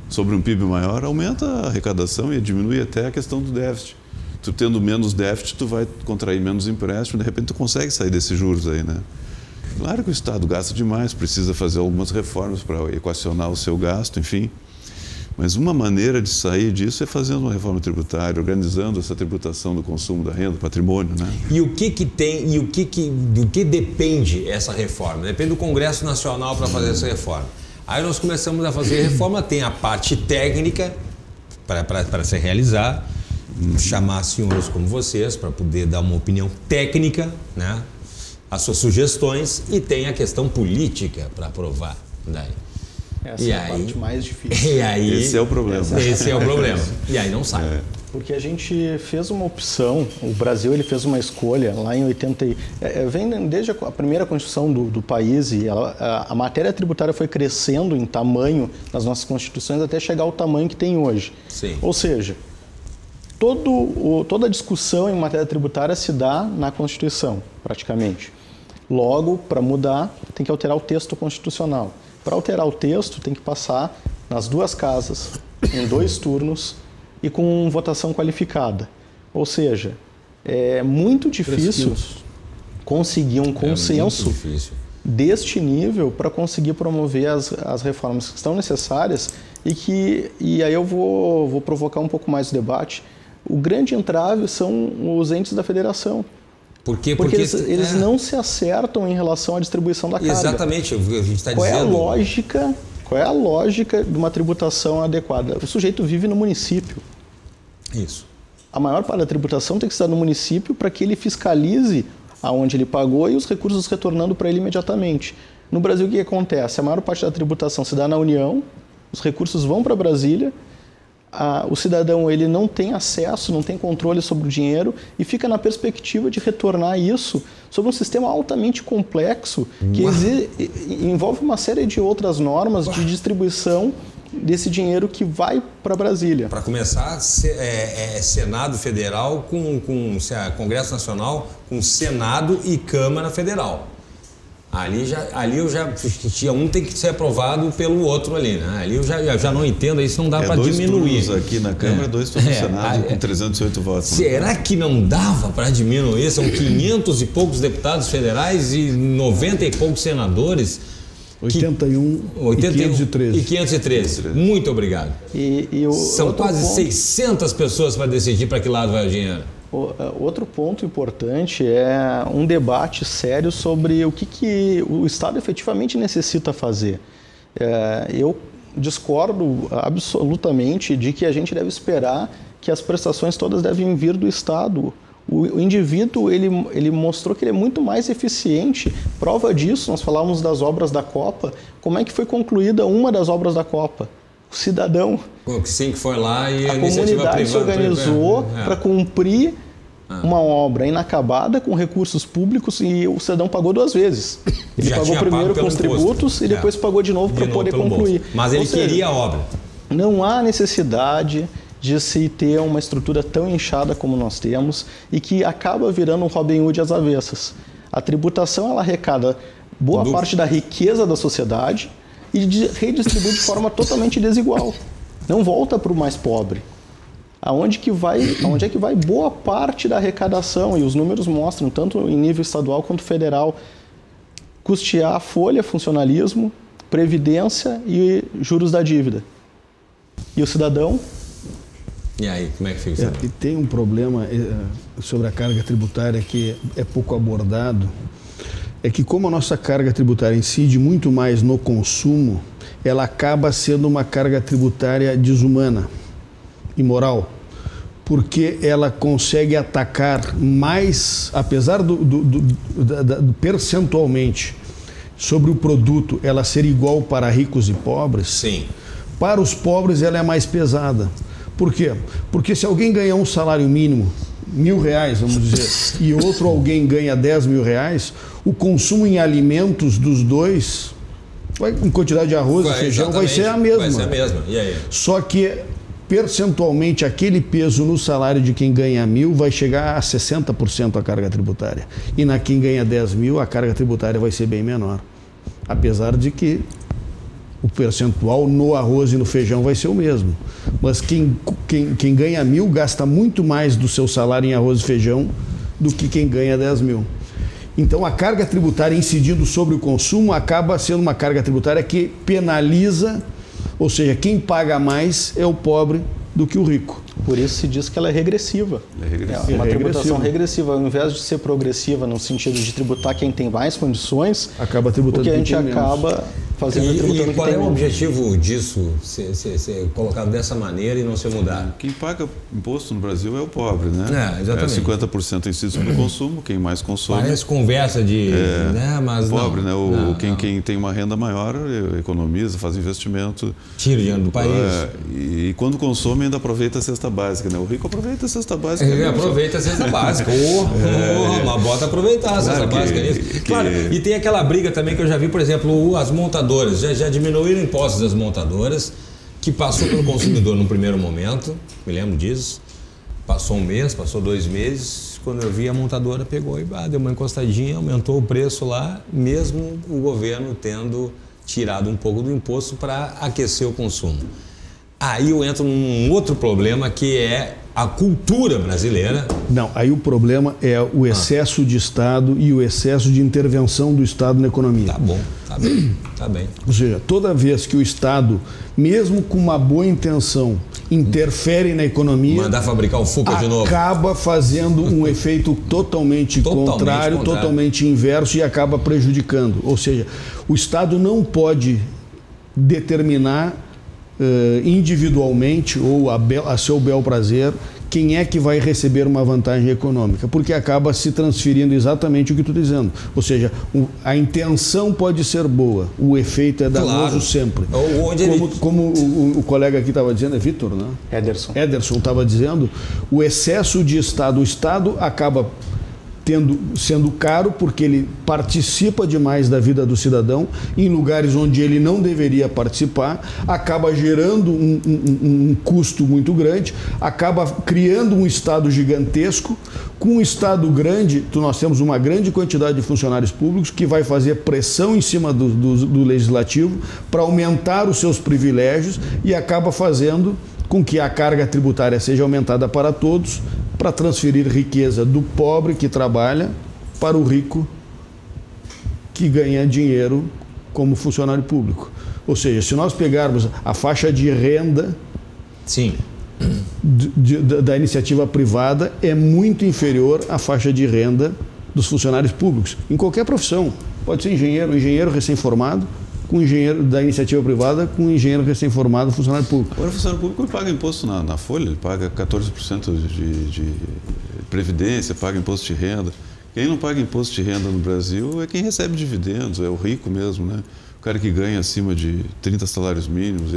sobre um PIB maior, aumenta a arrecadação e diminui até a questão do déficit. Tu tendo menos déficit, tu vai contrair menos empréstimo, de repente tu consegue sair desses juros aí, né? Claro que o Estado gasta demais, precisa fazer algumas reformas para equacionar o seu gasto, enfim. Mas uma maneira de sair disso é fazendo uma reforma tributária, organizando essa tributação do consumo, da renda, do patrimônio, né? E o que tem, do que depende essa reforma? Depende do Congresso Nacional para fazer essa reforma. Aí nós começamos a fazer a reforma, tem a parte técnica para se realizar, chamar senhores como vocês para poder dar uma opinião técnica, né? As suas sugestões, e tem a questão política para aprovar. Daí. Essa é a parte mais difícil. Esse é o problema. Esse é o problema. E aí não sai. Porque a gente fez uma opção, o Brasil ele fez uma escolha lá em 80... vem desde a primeira Constituição do país, e a matéria tributária foi crescendo em tamanho nas nossas constituições até chegar ao tamanho que tem hoje. Sim. Ou seja, toda a discussão em matéria tributária se dá na Constituição, praticamente. Logo, para mudar, tem que alterar o texto constitucional. Para alterar o texto, tem que passar nas duas casas, em 2 turnos e com votação qualificada. Ou seja, é muito difícil conseguir um consenso deste nível para conseguir promover as reformas que estão necessárias e aí eu vou provocar um pouco mais o debate. O grande entrave são os entes da federação. Porque eles não se acertam em relação à distribuição da carga. Exatamente, a gente está dizendo. Qual é a lógica de uma tributação adequada? O sujeito vive no município. Isso. A maior parte da tributação tem que estar no município para que ele fiscalize aonde ele pagou e os recursos retornando para ele imediatamente. No Brasil, o que acontece? A maior parte da tributação se dá na União, os recursos vão para Brasília, o cidadão ele não tem acesso, não tem controle sobre o dinheiro e fica na perspectiva de retornar isso sobre um sistema altamente complexo que envolve uma série de outras normas de distribuição desse dinheiro que vai para Brasília. Para começar, Senado Federal com Congresso Nacional, com Senado e Câmara Federal. Ali eu já tinha um tem que ser aprovado pelo outro ali, né? Ali eu já não entendo, isso não dá para diminuir. 2 turnos aqui na Câmara, 2 turnos no Senado, com 308 votos. Será que não dava para diminuir? São 500 e poucos deputados federais e 90 e poucos senadores. 81 e 513. E 513. Muito obrigado. São quase 600 pessoas para decidir para que lado vai o dinheiro. Outro ponto importante é um debate sério sobre o que o Estado efetivamente necessita fazer. Eu discordo absolutamente de que a gente deve esperar que as prestações todas devem vir do Estado. O indivíduo ele mostrou que ele é muito mais eficiente. Prova disso, nós falávamos das obras da Copa. Como é que foi concluída uma das obras da Copa? O cidadão. Sim, que foi lá e a comunidade se organizou para cumprir uma obra inacabada com recursos públicos e o cidadão pagou 2 vezes. Ele pagou primeiro com os tributos e depois pagou de novo para poder concluir. Mas ele queria a obra. Não há necessidade de se ter uma estrutura tão inchada como nós temos e que acaba virando um Robin Hood às avessas. A tributação ela arrecada boa parte da riqueza da sociedade e redistribui de forma totalmente desigual. Não volta para o mais pobre. Aonde é que vai boa parte da arrecadação? E os números mostram, tanto em nível estadual quanto federal, custear a folha, funcionalismo, previdência e juros da dívida. E o cidadão? E aí, como é que fica? E tem um problema sobre a carga tributária que é pouco abordado, é que como a nossa carga tributária incide muito mais no consumo, ela acaba sendo uma carga tributária desumana, imoral, porque ela consegue atacar mais, apesar percentualmente sobre o produto ela ser igual para ricos e pobres. Sim. Para os pobres ela é mais pesada. Por quê? Porque se alguém ganha um salário mínimo, R$1.000, vamos dizer, e outro alguém ganha R$10.000, o consumo em alimentos dos dois, em quantidade de arroz e feijão, vai ser a mesma. Vai ser a mesma. E aí? Só que percentualmente aquele peso no salário de quem ganha 1.000 vai chegar a 60% a carga tributária. E na quem ganha 10.000 a carga tributária vai ser bem menor. Apesar de que o percentual no arroz e no feijão vai ser o mesmo. Mas quem ganha 1.000 gasta muito mais do seu salário em arroz e feijão do que quem ganha 10.000. Então a carga tributária incidindo sobre o consumo acaba sendo uma carga tributária que penaliza, ou seja, quem paga mais é o pobre do que o rico. Por isso se diz que ela é regressiva. É uma tributação regressiva. Ao invés de ser progressiva no sentido de tributar quem tem mais condições, acaba tributando porque a gente acaba fazendo a tributação. E qual é o objetivo disso, ser colocado dessa maneira e não ser mudado? Quem paga imposto no Brasil é o pobre, né? Exatamente. 50% incide sobre o consumo, quem mais consome. Parece conversa de... né? Mas pobre, não, né? Quem tem uma renda maior economiza, faz investimento. Tira o dinheiro do país. E quando consome ainda aproveita a cesta básica, né? O rico aproveita a cesta básica. Ele aproveita a cesta básica. Mas bota aproveitar a cesta básica nisso. Claro, e tem aquela briga também que eu já vi, por exemplo, as montadoras. Já diminuíram impostos das montadoras, que passou pelo consumidor no primeiro momento, me lembro disso. Passou 1 mês, passou 2 meses, quando eu vi a montadora pegou e deu uma encostadinha, aumentou o preço lá, mesmo o governo tendo tirado um pouco do imposto para aquecer o consumo. Aí eu entro num outro problema que é a cultura brasileira. Não, aí o problema é o excesso de Estado e o excesso de intervenção do Estado na economia. Tá bom, tá bem. Ou seja, toda vez que o Estado, mesmo com uma boa intenção, interfere na economia... Mandar fabricar o Fuca de novo. Acaba fazendo um efeito totalmente contrário, totalmente inverso e acaba prejudicando. Ou seja, o Estado não pode determinar individualmente ou a seu bel prazer quem é que vai receber uma vantagem econômica? Porque acaba se transferindo exatamente o que tu está dizendo. Ou seja, a intenção pode ser boa, o efeito é danoso sempre. Como o colega aqui estava dizendo, é Vitor, né? Ederson estava dizendo, o excesso de Estado, o Estado acaba sendo caro porque ele participa demais da vida do cidadão em lugares onde ele não deveria participar, acaba gerando um custo muito grande, acaba criando um Estado gigantesco. Com um Estado grande, nós temos uma grande quantidade de funcionários públicos que vai fazer pressão em cima do Legislativo para aumentar os seus privilégios e acaba fazendo com que a carga tributária seja aumentada para todos, para transferir riqueza do pobre que trabalha para o rico que ganha dinheiro como funcionário público. Ou seja, se nós pegarmos a faixa de renda da iniciativa privada, é muito inferior à faixa de renda dos funcionários públicos, em qualquer profissão. Pode ser engenheiro recém-formado, com engenheiro da iniciativa privada, com engenheiro recém-formado, funcionário público. Agora o funcionário público paga imposto na folha, ele paga 14% de previdência, paga imposto de renda. Quem não paga imposto de renda no Brasil é quem recebe dividendos, é o rico mesmo, né? O cara que ganha acima de 30 salários mínimos.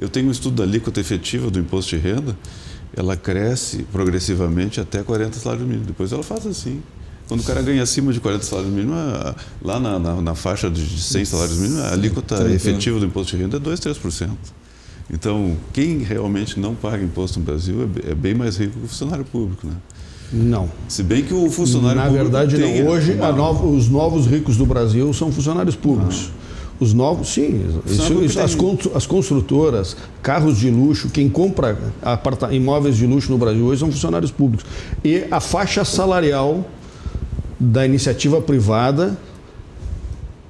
Eu tenho um estudo da alíquota efetiva do imposto de renda, ela cresce progressivamente até 40 salários mínimos, depois ela faz assim. Quando o cara ganha acima de 40 salários mínimos, lá na faixa de 100 salários mínimos, a alíquota efetiva do imposto de renda é 2%, 3%. Então, quem realmente não paga imposto no Brasil é bem mais rico que o funcionário público, né? Não. Se bem que o funcionário público... Na verdade, não. Hoje, os novos ricos do Brasil são funcionários públicos. Os novos, sim. As construtoras, carros de luxo, quem compra imóveis de luxo no Brasil hoje são funcionários públicos. E a faixa salarial da iniciativa privada,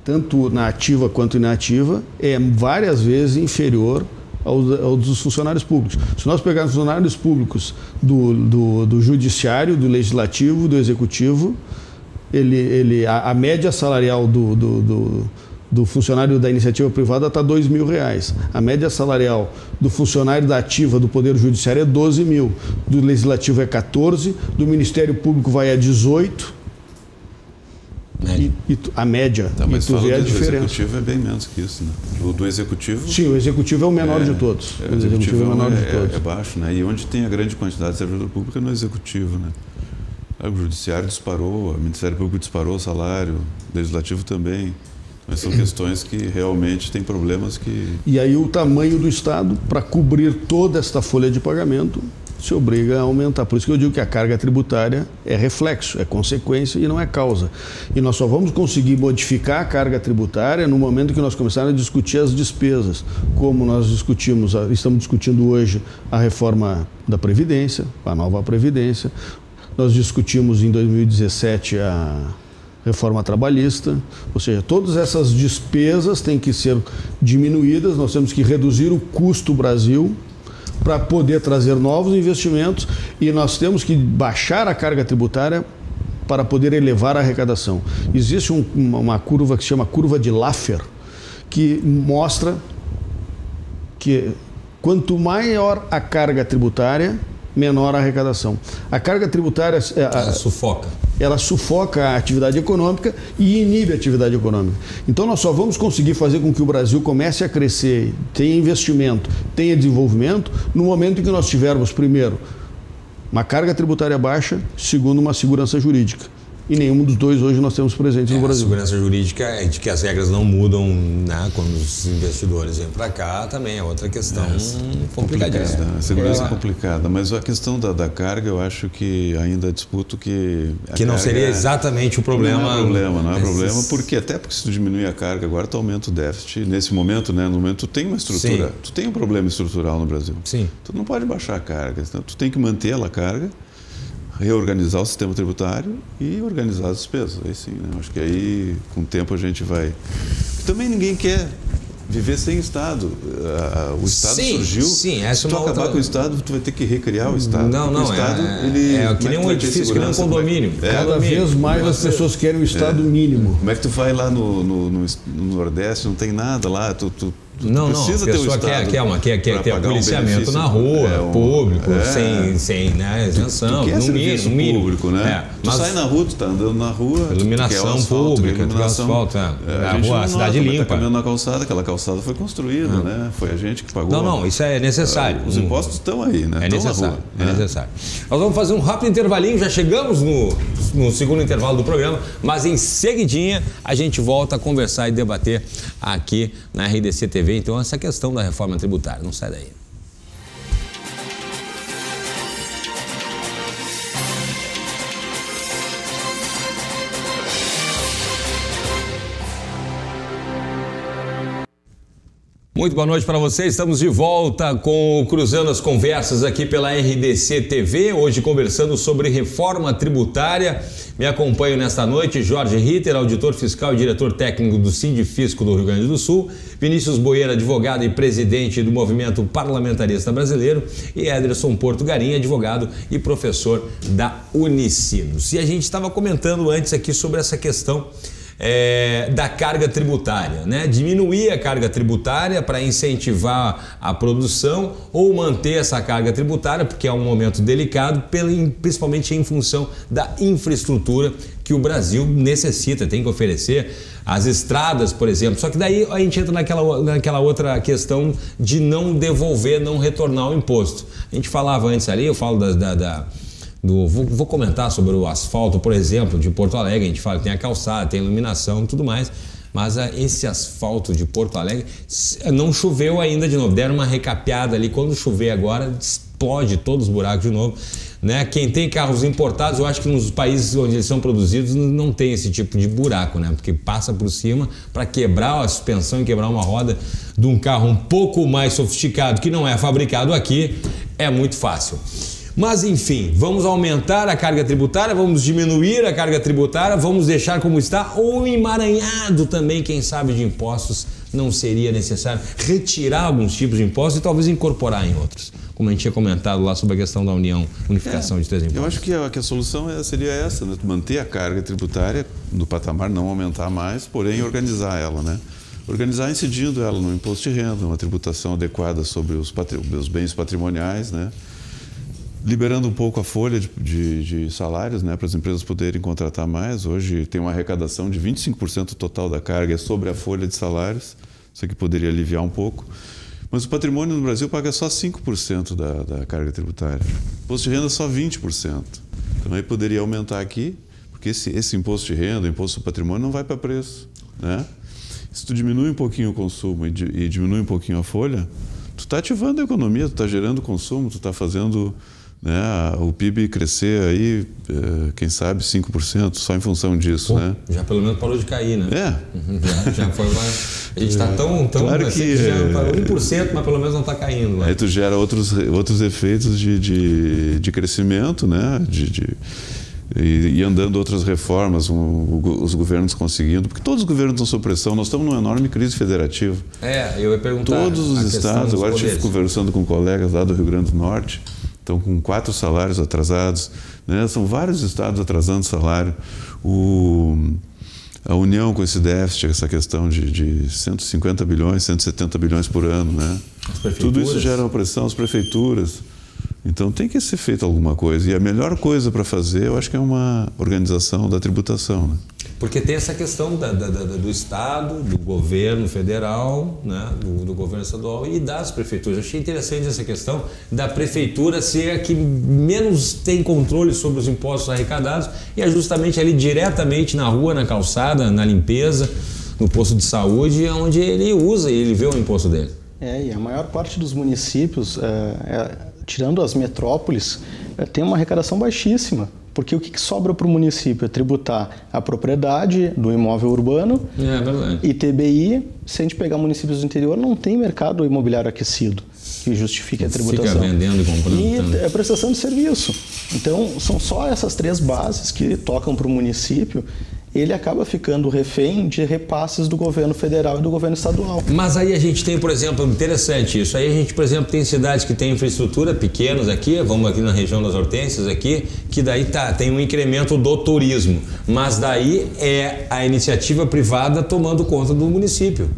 tanto na ativa quanto inativa, é várias vezes inferior ao dos funcionários públicos. Se nós pegarmos funcionários públicos do judiciário, do legislativo, do executivo, a média salarial do funcionário da iniciativa privada está R$2.000. A média salarial do funcionário da ativa do Poder Judiciário é 12 mil. Do Legislativo é 14, do Ministério Público vai a 18. A média, tá, mas e tu vê a diferença. O executivo é bem menos que isso, né? Do executivo... Sim, o executivo é o menor de todos. O executivo é o menor de todos. É baixo, né? E onde tem a grande quantidade de servidor público é no executivo, né? O judiciário disparou, o Ministério Público disparou o salário, o legislativo também. Mas são questões que realmente têm problemas que... E aí o tamanho do Estado, para cobrir toda esta folha de pagamento, se obriga a aumentar. Por isso que eu digo que a carga tributária é reflexo, é consequência e não é causa. E nós só vamos conseguir modificar a carga tributária no momento que nós começarmos a discutir as despesas, como nós estamos discutindo hoje a reforma da Previdência, a nova Previdência. Nós discutimos em 2017 a reforma trabalhista, ou seja, todas essas despesas têm que ser diminuídas, nós temos que reduzir o custo Brasil para poder trazer novos investimentos e nós temos que baixar a carga tributária para poder elevar a arrecadação. Existe uma curva que se chama curva de Laffer, que mostra que quanto maior a carga tributária, menor a arrecadação. A carga tributária... Ela sufoca a atividade econômica e inibe a atividade econômica. Então nós só vamos conseguir fazer com que o Brasil comece a crescer, tenha investimento, tenha desenvolvimento, no momento em que nós tivermos, primeiro, uma carga tributária baixa, segundo, uma segurança jurídica. E nenhum dos dois hoje nós temos presentes no Brasil. A segurança jurídica é de que as regras não mudam, né, quando os investidores vêm para cá, também é outra questão complicadíssima. A segurança é complicada, mas a questão da carga, eu acho que ainda disputo que... Que não seria exatamente o problema. Não é problema, porque se tu diminuir a carga agora, tu aumenta o déficit. Nesse momento, né, no momento tu tem uma estrutura, sim, tu tem um problema estrutural no Brasil. Sim. Tu não pode baixar a carga, então, tu tem que manter a carga, reorganizar o sistema tributário e organizar as despesas. Aí sim, né? Acho que aí, com o tempo, a gente vai... Também ninguém quer viver sem Estado. O Estado surgiu. Sim, essa se tu acabar com o Estado, tu vai ter que recriar o Estado. Não, Estado, é que nem um edifício, que nem um condomínio. Cada vez mais as pessoas querem o Estado mínimo. Como é que tu vai lá no Nordeste, não tem nada lá, tu Não, precisa a pessoa ter o quer ter policiamento na rua, público, sem né, isenção, no mínimo. Público, né? Mas tu sai na rua, tu tá andando na rua, iluminação pública, asfalto, a rua, a cidade limpa. Tá caminhando na calçada, aquela calçada foi construída, né? Foi a gente que pagou. Não, isso é necessário. Os impostos estão aí, né? É necessário, necessário. Nós vamos fazer um rápido intervalinho, já chegamos no segundo intervalo do programa, mas em seguidinha a gente volta a conversar e debater aqui na RDC TV, então, essa questão da reforma tributária. Não sai daí. Muito boa noite para vocês, estamos de volta com o Cruzando as Conversas aqui pela RDC TV, hoje conversando sobre reforma tributária. Me acompanho nesta noite Jorge Ritter, auditor fiscal e diretor técnico do Sindifisco do Rio Grande do Sul, Vinícius Boeira, advogado e presidente do Movimento Parlamentarista Brasileiro, e Ederson Porto Garim, advogado e professor da Unicinos. E a gente estava comentando antes aqui sobre essa questão da carga tributária, né? Diminuir a carga tributária para incentivar a produção ou manter essa carga tributária, porque é um momento delicado, principalmente em função da infraestrutura que o Brasil necessita, tem que oferecer, as estradas, por exemplo. Só que daí a gente entra naquela outra questão de não devolver, não retornar o imposto. A gente falava antes ali, eu falo vou comentar sobre o asfalto, por exemplo, de Porto Alegre. A gente fala que tem a calçada, tem a iluminação e tudo mais, mas esse asfalto de Porto Alegre não choveu ainda de novo, deram uma recapeada ali. Quando chover agora, explode todos os buracos de novo, né? Quem tem carros importados, eu acho que nos países onde eles são produzidos não tem esse tipo de buraco, né? Porque passa por cima para quebrar a suspensão e quebrar uma roda de um carro um pouco mais sofisticado, que não é fabricado aqui, é muito fácil. Mas, enfim, vamos aumentar a carga tributária, vamos diminuir a carga tributária, vamos deixar como está, ou emaranhado também, quem sabe, de impostos. Não seria necessário retirar alguns tipos de impostos e talvez incorporar em outros, como a gente tinha comentado lá sobre a questão da unificação de 3 impostos. Eu acho que a solução seria essa, né? Manter a carga tributária no patamar, não aumentar mais, porém organizar ela, né? Organizar incidindo ela no imposto de renda, uma tributação adequada sobre os bens patrimoniais, né? Liberando um pouco a folha de salários, né, para as empresas poderem contratar mais. Hoje tem uma arrecadação de 25% total da carga sobre a folha de salários, isso aqui poderia aliviar um pouco. Mas o patrimônio no Brasil paga só 5% da carga tributária, imposto de renda só 20%. Então aí poderia aumentar aqui, porque esse imposto de renda, o imposto do patrimônio não vai para preço, né? Se tu diminui um pouquinho o consumo e diminui um pouquinho a folha, tu está ativando a economia, tu está gerando consumo, tu está fazendo, né, o PIB crescer aí, quem sabe 5%, só em função disso, né? Já pelo menos parou de cair, né? Já foi mais... A gente está tão claro assim, que já parou 1%, mas pelo menos não está caindo. Né? Aí tu gera outros efeitos de crescimento, né? E andando outras reformas, os governos conseguindo, porque todos os governos estão sob pressão, nós estamos numa enorme crise federativa. Eu ia perguntar. Todos os estados, agora eu estive conversando com colegas lá do Rio Grande do Norte, estão com 4 salários atrasados, né? São vários estados atrasando salário. A União com esse déficit, essa questão de 150 bilhões, 170 bilhões por ano, né? Tudo isso gera uma pressão às prefeituras. Então tem que ser feito alguma coisa. E a melhor coisa para fazer, eu acho que é uma organização da tributação, né? Porque tem essa questão do Estado, do governo federal, né, do governo estadual e das prefeituras. Eu achei interessante essa questão da prefeitura ser a que menos tem controle sobre os impostos arrecadados e é justamente ali diretamente na rua, na calçada, na limpeza, no posto de saúde, onde ele usa e ele vê o imposto dele. E a maior parte dos municípios, tirando as metrópoles, tem uma arrecadação baixíssima. Porque o que sobra para o município é tributar a propriedade do imóvel urbano, ITBI. Se a gente pegar municípios do interior, não tem mercado imobiliário aquecido que justifique a tributação. Fica vendendo e comprando. E é prestação de serviço. Então, são só essas 3 bases que tocam para o município. Ele acaba ficando refém de repasses do governo federal e do governo estadual. Mas aí a gente tem, por exemplo, interessante isso, aí a gente, por exemplo, tem cidades que têm infraestrutura pequenas aqui, vamos aqui na região das Hortênsias aqui, que daí tem um incremento do turismo, mas daí é a iniciativa privada tomando conta do município.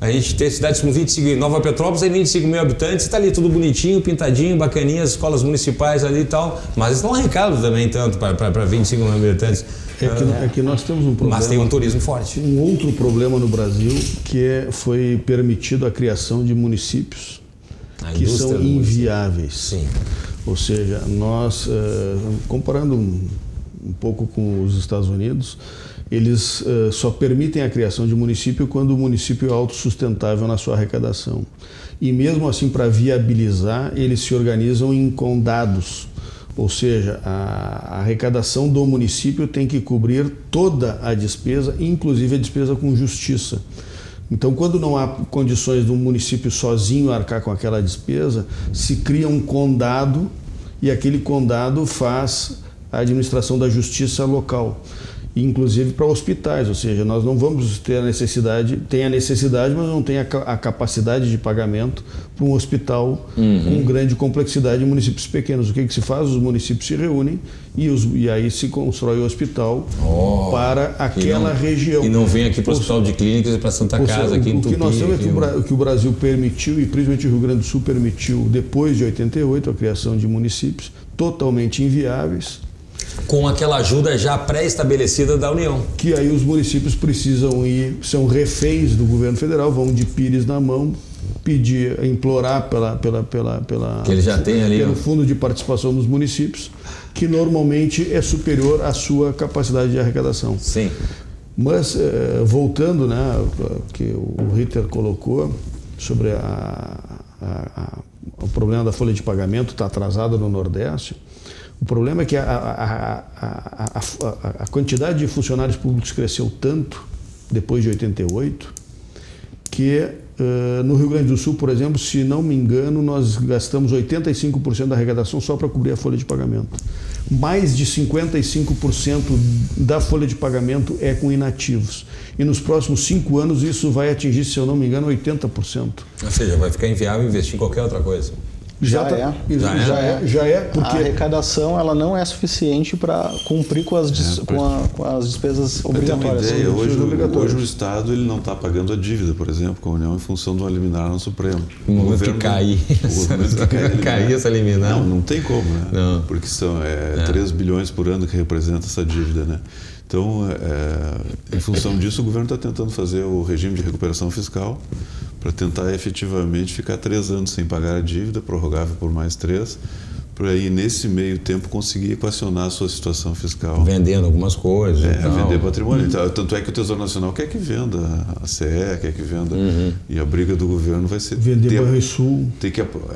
A gente tem cidades com 25, Nova Petrópolis tem 25 mil habitantes, está ali tudo bonitinho, pintadinho, bacaninha, as escolas municipais ali e tal, mas isso não arrecada também tanto para 25 mil habitantes. É que nós temos um problema. Mas tem um turismo forte. Um outro problema no Brasil foi permitido a criação de municípios que são inviáveis. Sim. Ou seja, nós, comparando um pouco com os Estados Unidos, eles só permitem a criação de município quando o município é autossustentável na sua arrecadação. E mesmo assim, para viabilizar, eles se organizam em condados. Ou seja, a arrecadação do município tem que cobrir toda a despesa, inclusive a despesa com justiça. Então, quando não há condições do município sozinho arcar com aquela despesa, se cria um condado e aquele condado faz a administração da justiça local, inclusive para hospitais, ou seja, nós não vamos ter a necessidade, mas não tem a capacidade de pagamento para um hospital com grande complexidade em municípios pequenos. O que se faz? Os municípios se reúnem e aí se constrói o hospital para aquela região. E não vem aqui para o Hospital de Clínicas e para Santa Casa, aqui em Tupi. O que nós temos é que o Brasil permitiu, e principalmente o Rio Grande do Sul permitiu, depois de 88, a criação de municípios totalmente inviáveis, com aquela ajuda já pré-estabelecida da União. Que aí os municípios precisam ir, são reféns do governo federal, vão de pires na mão, pedir, implorar que ele já tem ali, pelo fundo de participação dos municípios, que normalmente é superior à sua capacidade de arrecadação. Sim. Mas, voltando, né, que o Ritter colocou sobre o problema da folha de pagamento, está atrasada no Nordeste. O problema é que a quantidade de funcionários públicos cresceu tanto depois de 88 que no Rio Grande do Sul, por exemplo, se não me engano, nós gastamos 85% da arrecadação só para cobrir a folha de pagamento. Mais de 55% da folha de pagamento é com inativos. E nos próximos 5 anos isso vai atingir, se eu não me engano, 80%. Ou seja, vai ficar inviável investir em qualquer outra coisa. Já é, porque a arrecadação ela não é suficiente para cumprir com as despesas obrigatórias. Ter uma ideia, hoje o Estado ele não está pagando a dívida, por exemplo, com a União, em função de uma liminar no Supremo. O momento que cair essa liminar. Não tem como, né? Não. Porque são 3 bilhões por ano que representa essa dívida, né? Então, em função disso, o governo está tentando fazer o regime de recuperação fiscal para tentar efetivamente ficar 3 anos sem pagar a dívida, prorrogável por mais 3, para aí nesse meio tempo conseguir equacionar a sua situação fiscal. Vendendo algumas coisas. Vender patrimônio. Tanto é que o Tesouro Nacional quer que venda a CE, quer que venda. E a briga do governo vai ser... Vender Banrisul.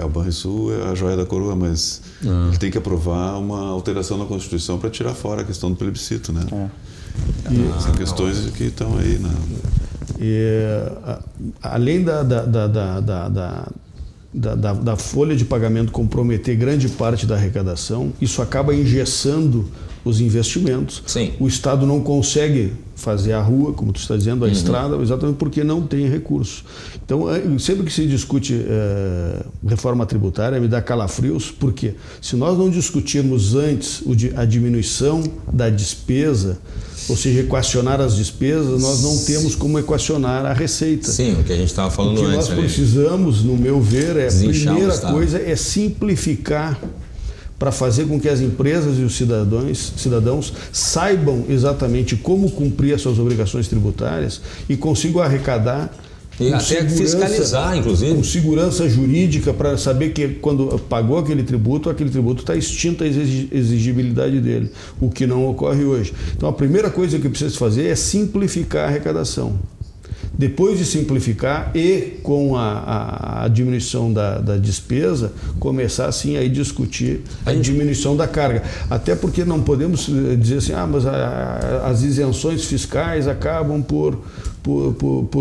O Banrisul é a joia da coroa, mas ele tem que aprovar uma alteração na Constituição para tirar fora a questão do plebiscito, né? São questões que estão aí, né? Além da folha de pagamento comprometer grande parte da arrecadação, isso acaba engessando os investimentos. Sim. O Estado não consegue fazer a rua, como tu está dizendo, a estrada, exatamente porque não tem recursos. Então, sempre que se discute reforma tributária, me dá calafrios, porque se nós não discutirmos antes a diminuição da despesa, ou seja, equacionar as despesas, nós não temos como equacionar a receita. Sim, o que a gente estava falando antes. O que nós precisamos, no meu ver, a primeira coisa é simplificar para fazer com que as empresas e os cidadãos saibam exatamente como cumprir as suas obrigações tributárias e consigam arrecadar e até fiscalizar, inclusive. Com segurança jurídica para saber que quando pagou aquele tributo está extinta a exigibilidade dele, o que não ocorre hoje. Então a primeira coisa que precisa fazer é simplificar a arrecadação. Depois de simplificar e com a diminuição da despesa, começar assim a discutir a diminuição da carga. Até porque não podemos dizer assim, mas as isenções fiscais acabam por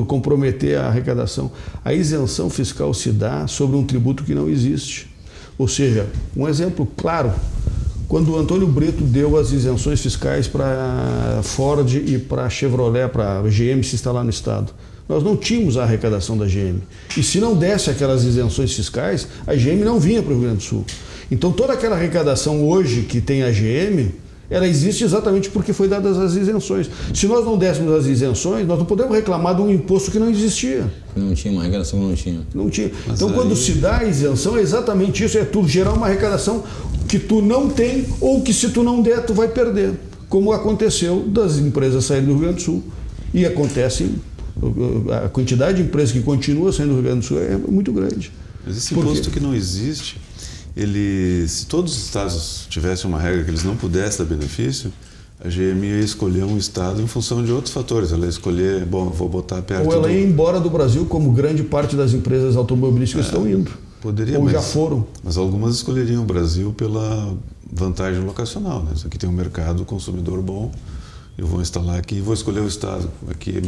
comprometer a arrecadação. A isenção fiscal se dá sobre um tributo que não existe. Ou seja, um exemplo claro, quando o Antônio Brito deu as isenções fiscais para Ford e para Chevrolet, para a GM se instalar no Estado, nós não tínhamos a arrecadação da GM. E se não desse aquelas isenções fiscais, a GM não vinha para o Rio Grande do Sul. Então toda aquela arrecadação hoje que tem a GM Ela existe exatamente porque foi dadas as isenções. Se nós não dessemos as isenções, nós não podemos reclamar de um imposto que não existia. Não tinha uma arrecadação, não tinha. Não tinha. Então, quando se dá a isenção, é exatamente isso, é tu gerar uma arrecadação que tu não tem ou que se tu não der, tu vai perder. Como aconteceu das empresas saírem do Rio Grande do Sul. E acontece, a quantidade de empresas que continua saindo do Rio Grande do Sul é muito grande. Mas esse imposto que não existe, se todos os estados tivessem uma regra que eles não pudessem dar benefício, a GM ia escolher um estado em função de outros fatores. Ela ia escolher, bom, eu vou botar perto ou ela ia embora do Brasil, como grande parte das empresas automobilísticas estão indo. Poderia, ou já foram. Mas algumas escolheriam o Brasil pela vantagem locacional. Né? Isso aqui tem um mercado consumidor bom, eu vou instalar aqui e vou escolher o estado. Aqui é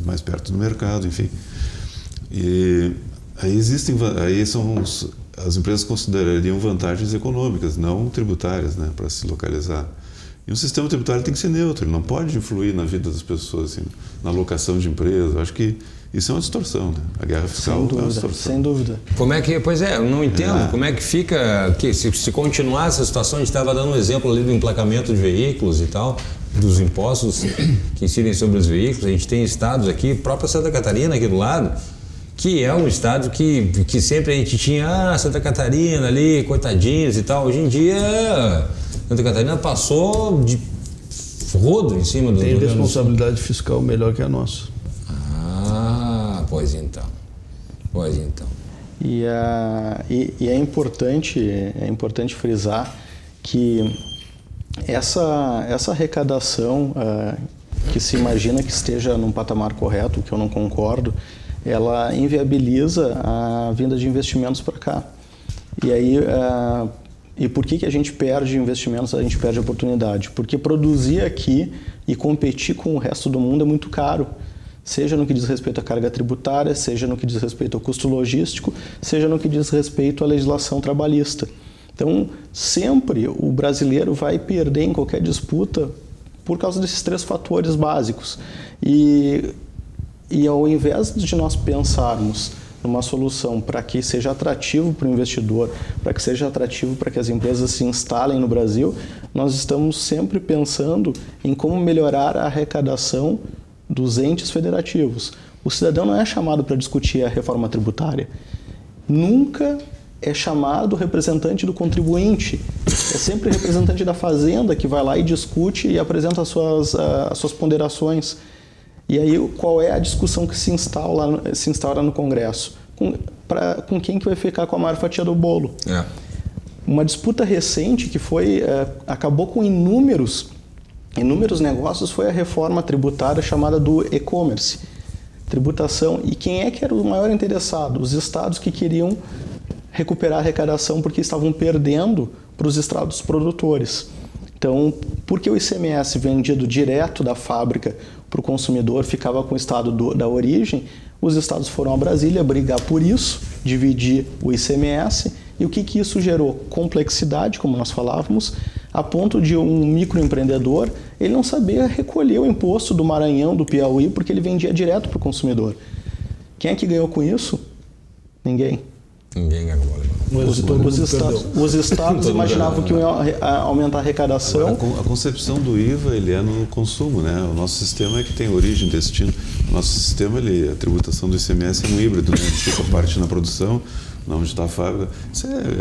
mais perto do mercado, enfim. E aí as empresas considerariam vantagens econômicas, não tributárias, né, para se localizar. E o sistema tributário tem que ser neutro, ele não pode influir na vida das pessoas, assim, na alocação de empresas. Eu acho que isso é uma distorção, né? A guerra fiscal é uma distorção. Sem dúvida. Como é que, pois é, eu não entendo como é que fica, que se continuar essa situação, a gente estava dando um exemplo ali do emplacamento de veículos e tal, dos impostos que incidem sobre os veículos. A gente tem estados aqui, própria Santa Catarina aqui do lado, que é um estado que sempre a gente tinha, Santa Catarina ali, coitadinhos e tal. Hoje em dia, Santa Catarina passou de rodo em cima do... Tem responsabilidade fiscal melhor que a nossa. Ah, pois então. E é importante frisar que essa arrecadação que se imagina que esteja num patamar correto, que eu não concordo, ela inviabiliza a vinda de investimentos para cá. E aí, e por que a gente perde investimentos, a gente perde oportunidade? Porque produzir aqui e competir com o resto do mundo é muito caro. Seja no que diz respeito à carga tributária, seja no que diz respeito ao custo logístico, seja no que diz respeito à legislação trabalhista. Então, sempre o brasileiro vai perder em qualquer disputa por causa desses 3 fatores básicos. E ao invés de nós pensarmos numa solução para que seja atrativo para o investidor, para que seja atrativo para que as empresas se instalem no Brasil, nós estamos sempre pensando em como melhorar a arrecadação dos entes federativos. O cidadão não é chamado para discutir a reforma tributária. Nunca é chamado representante do contribuinte. É sempre representante da fazenda que vai lá e discute e apresenta as suas ponderações. E aí, qual é a discussão que se instaura no Congresso? Com quem que vai ficar com a maior fatia do bolo? Uma disputa recente que acabou com inúmeros negócios foi a reforma tributária chamada do e-commerce. Tributação. E quem é que era o maior interessado? Os estados que queriam recuperar a arrecadação porque estavam perdendo para os estados produtores. Então, porque o ICMS vendido direto da fábrica para o consumidor ficava com o estado da origem, os estados foram a Brasília brigar por isso, dividir o ICMS, e o que isso gerou? Complexidade, como nós falávamos, a ponto de um microempreendedor ele não saber recolher o imposto do Maranhão, do Piauí, porque ele vendia direto para o consumidor. Quem é que ganhou com isso? Ninguém. Ninguém ganhou. Os estados imaginavam que iam aumentar a arrecadação. A concepção do IVA ele é no consumo, né? O nosso sistema é que tem origem e destino. O nosso sistema, a tributação do ICMS é um híbrido, né? Ele fica parte na produção, onde está a fábrica.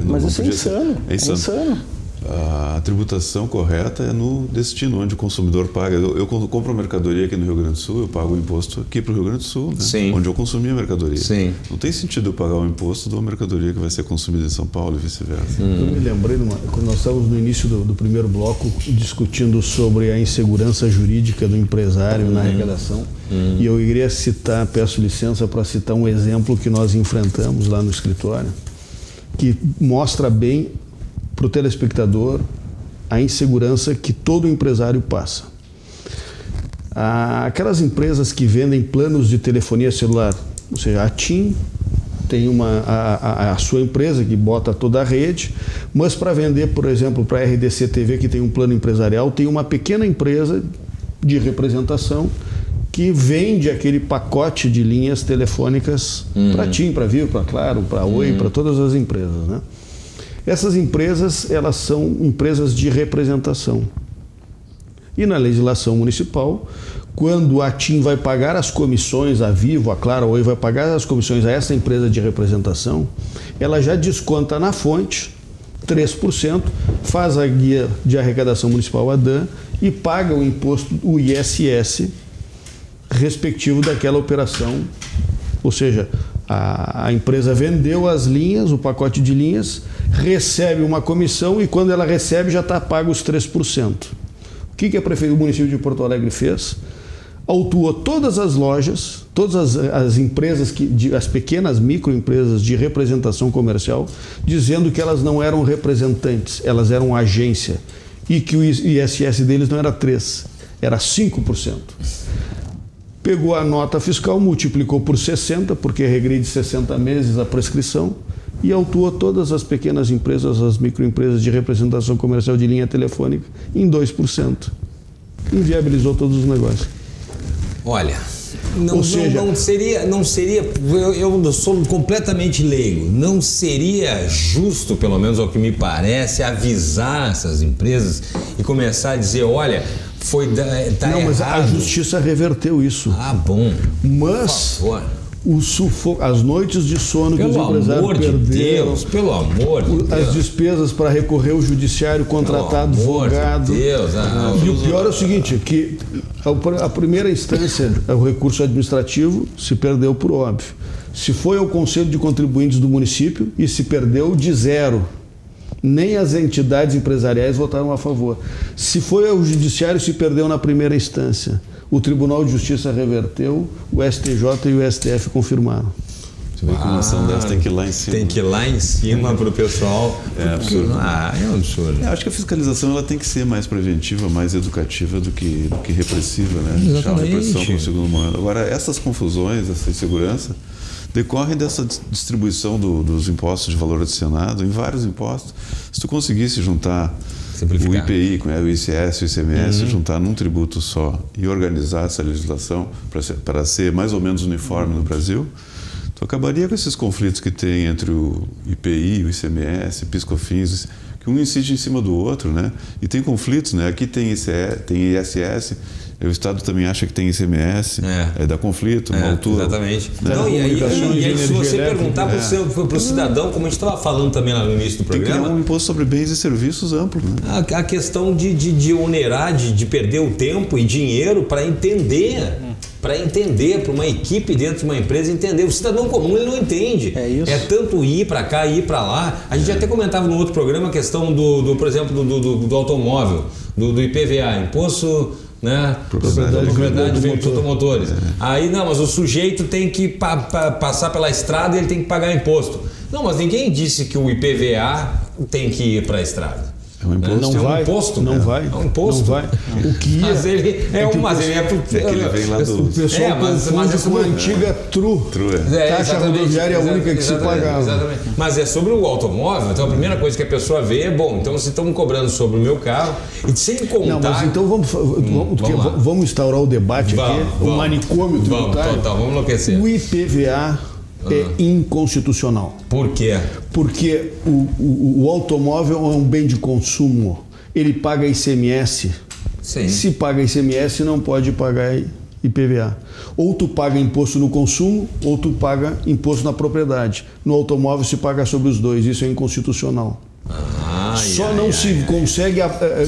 Mas isso é insano. É insano. A tributação correta é no destino, onde o consumidor paga. Eu compro uma mercadoria aqui no Rio Grande do Sul, eu pago o imposto aqui para o Rio Grande do Sul, né? Onde eu consumi a mercadoria. Sim. Não tem sentido eu pagar o imposto de uma mercadoria que vai ser consumida em São Paulo e vice-versa. Eu me lembrei, quando nós estávamos no início do primeiro bloco, discutindo sobre a insegurança jurídica do empresário na arrecadação, e eu iria citar, peço licença para citar um exemplo que nós enfrentamos lá no escritório, que mostra bem para o telespectador a insegurança que todo empresário passa. Aquelas empresas que vendem planos de telefonia celular, ou seja, a TIM tem a sua empresa que bota toda a rede, mas para vender, por exemplo, para a RDC TV, que tem um plano empresarial, tem uma pequena empresa de representação que vende aquele pacote de linhas telefônicas para a TIM, para Vivo, para Claro, para Oi, para todas as empresas, né? Essas empresas, elas são empresas de representação. E na legislação municipal, quando a TIM vai pagar as comissões, a Vivo, a Claro, Oi vai pagar as comissões a essa empresa de representação, ela já desconta na fonte 3%, faz a guia de arrecadação municipal ADAM e paga o imposto, o ISS, respectivo daquela operação. Ou seja, a empresa vendeu as linhas, o pacote de linhas, recebe uma comissão e quando ela recebe já está pago os 3%. O que o município de Porto Alegre fez? Autuou todas as lojas, todas as empresas, as pequenas microempresas de representação comercial, dizendo que elas não eram representantes, elas eram agência e que o ISS deles não era 3%, era 5%. Pegou a nota fiscal, multiplicou por 60, porque regride 60 meses a prescrição, e autuou todas as pequenas empresas, as microempresas de representação comercial de linha telefônica em 2%. Inviabilizou todos os negócios. Olha, não seria, eu sou completamente leigo, não seria justo, pelo menos ao que me parece, avisar essas empresas e começar a dizer, olha, tá não, mas errado. A justiça reverteu isso. Ah, bom. Mas por favor. O sufoco, as noites de sono que os empresários perderam, pelo amor de Deus, as despesas para recorrer ao judiciário, contratar advogado. E o pior é o seguinte, que a primeira instância, o recurso administrativo, se perdeu por óbvio. Se foi ao Conselho de Contribuintes do município e se perdeu de zero. Nem as entidades empresariais votaram a favor. Se foi ao judiciário, se perdeu na primeira instância. O Tribunal de Justiça reverteu, o STJ e o STF confirmaram. Você vê que uma ação dessa tem que ir lá em cima. Tem que ir lá em cima para o pessoal. É absurdo. É um absurdo. Eu acho que a fiscalização ela tem que ser mais preventiva, mais educativa do que repressiva, né? Deixar a repressão para o segundo momento. Agora, essas confusões, essa insegurança, decorrem dessa distribuição dos impostos de valor adicionado, em vários impostos. Se tu conseguisse juntar o IPI, o ICS, o ICMS, juntar num tributo só e organizar essa legislação para ser mais ou menos uniforme no Brasil, tu acabaria com esses conflitos que tem entre o IPI, o ICMS, PIS/COFINS, que um incide em cima do outro, né? E tem conflitos, né? Aqui tem ISS, o Estado também acha que tem ICMS, dá conflito, uma altura. Exatamente. Não, e aí se você perguntar para o cidadão, como a gente estava falando também lá no início do programa... Tem que criar um imposto sobre bens e serviços amplo. Né? A questão de onerar, de perder o tempo e dinheiro para entender, para uma equipe dentro de uma empresa entender. O cidadão comum ele não entende. É isso. É tanto ir para cá, ir para lá. A gente até comentava no outro programa a questão por exemplo, do automóvel, do IPVA, imposto... Né? Propriedade de veículos automotores. Aí não, mas o sujeito tem que passar pela estrada e ele tem que pagar imposto. Não, mas ninguém disse que o IPVA tem que ir para a estrada. É um imposto. Não imposto. Não vai. É um imposto. Não vai. O que mas ele que ele vem lá do... O pessoal confunde com a antiga TRU. Taxa rodoviária única que se pagava. Exatamente. Mas é sobre o automóvel, então a primeira coisa que a pessoa vê é, bom, então vocês estão cobrando sobre o meu carro e sem contar... Não, mas então vamos instaurar o debate aqui, o manicômio tributário. Vamos enlouquecer. O IPVA é inconstitucional. Por quê? Porque o automóvel é um bem de consumo. Ele paga ICMS. Sim. Se paga ICMS, não pode pagar IPVA. Ou tu paga imposto no consumo, ou tu paga imposto na propriedade. No automóvel se paga sobre os dois. Isso é inconstitucional. Só não se consegue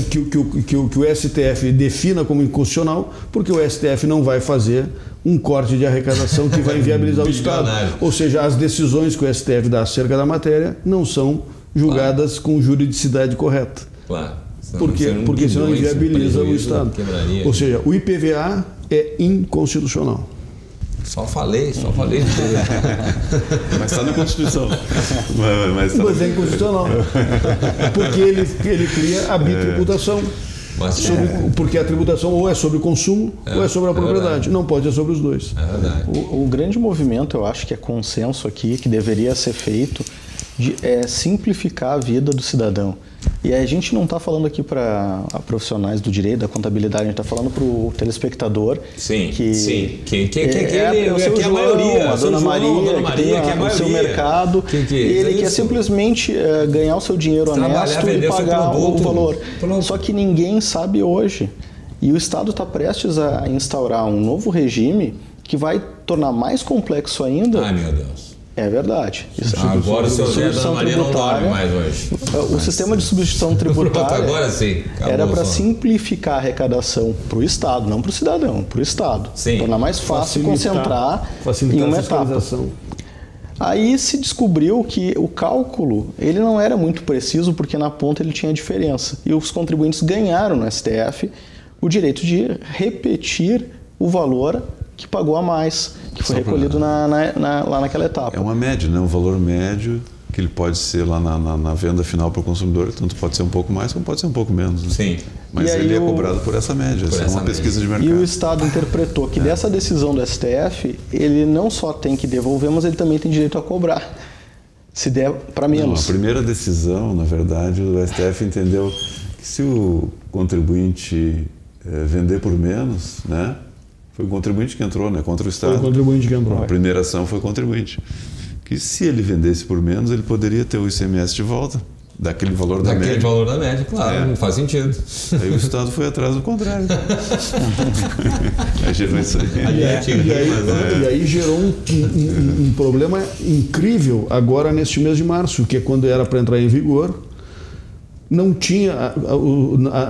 que o STF defina como inconstitucional, porque o STF não vai fazer um corte de arrecadação que vai inviabilizar o Estado. Ou seja, as decisões que o STF dá acerca da matéria não são julgadas com juridicidade correta. Claro. Porque senão inviabiliza o Estado. Ou seja, o IPVA é inconstitucional. Só falei. Mas está na Constituição. Mas é inconstitucional. Porque ele cria a bitributação. Porque a tributação ou é sobre o consumo ou é sobre a propriedade. Não pode ser sobre os dois. É verdade. O grande movimento, eu acho que é consenso aqui, que deveria ser feito, é simplificar a vida do cidadão. E a gente não está falando aqui para profissionais do direito, da contabilidade, a gente está falando para o telespectador. Sim, que é a maioria, a Dona Maria, que tem o seu mercado, ele quer simplesmente ganhar o seu dinheiro honesto e pagar o valor. Só que ninguém sabe hoje E o Estado está prestes a instaurar um novo regime que vai tornar mais complexo ainda. Ai, meu Deus. É verdade. Agora o seu Zé Dona Maria não dorme mais hoje. O sistema de substituição tributária agora sim, era para simplificar a arrecadação para o Estado, não para o cidadão, para o Estado. Sim. Tornar mais fácil concentrar em uma etapa. Aí se descobriu que o cálculo ele não era muito preciso porque na ponta ele tinha diferença. E os contribuintes ganharam no STF o direito de repetir o valor que pagou a mais, que foi recolhido lá naquela etapa. É uma média, né? Um valor médio que ele pode ser lá na venda final para o consumidor, tanto pode ser um pouco mais como pode ser um pouco menos. Né? Sim. Mas ele é cobrado por essa média, essa é uma pesquisa de mercado. E o Estado interpretou que dessa decisão do STF, ele não só tem que devolver, mas ele também tem direito a cobrar, se der para menos. Não, a primeira decisão, na verdade, o STF entendeu que se o contribuinte vender por menos, né? Foi o contribuinte que entrou, né? Contra o Estado. Foi o contribuinte que entrou. A primeira ação foi o contribuinte. Que se ele vendesse por menos, ele poderia ter o ICMS de volta, daquele valor da média. Daquele valor da média, claro, faz sentido. Aí o Estado foi atrás do contrário. Aí gerou isso aí. E aí gerou um problema incrível agora neste mês de março, que é quando era para entrar em vigor. Não tinha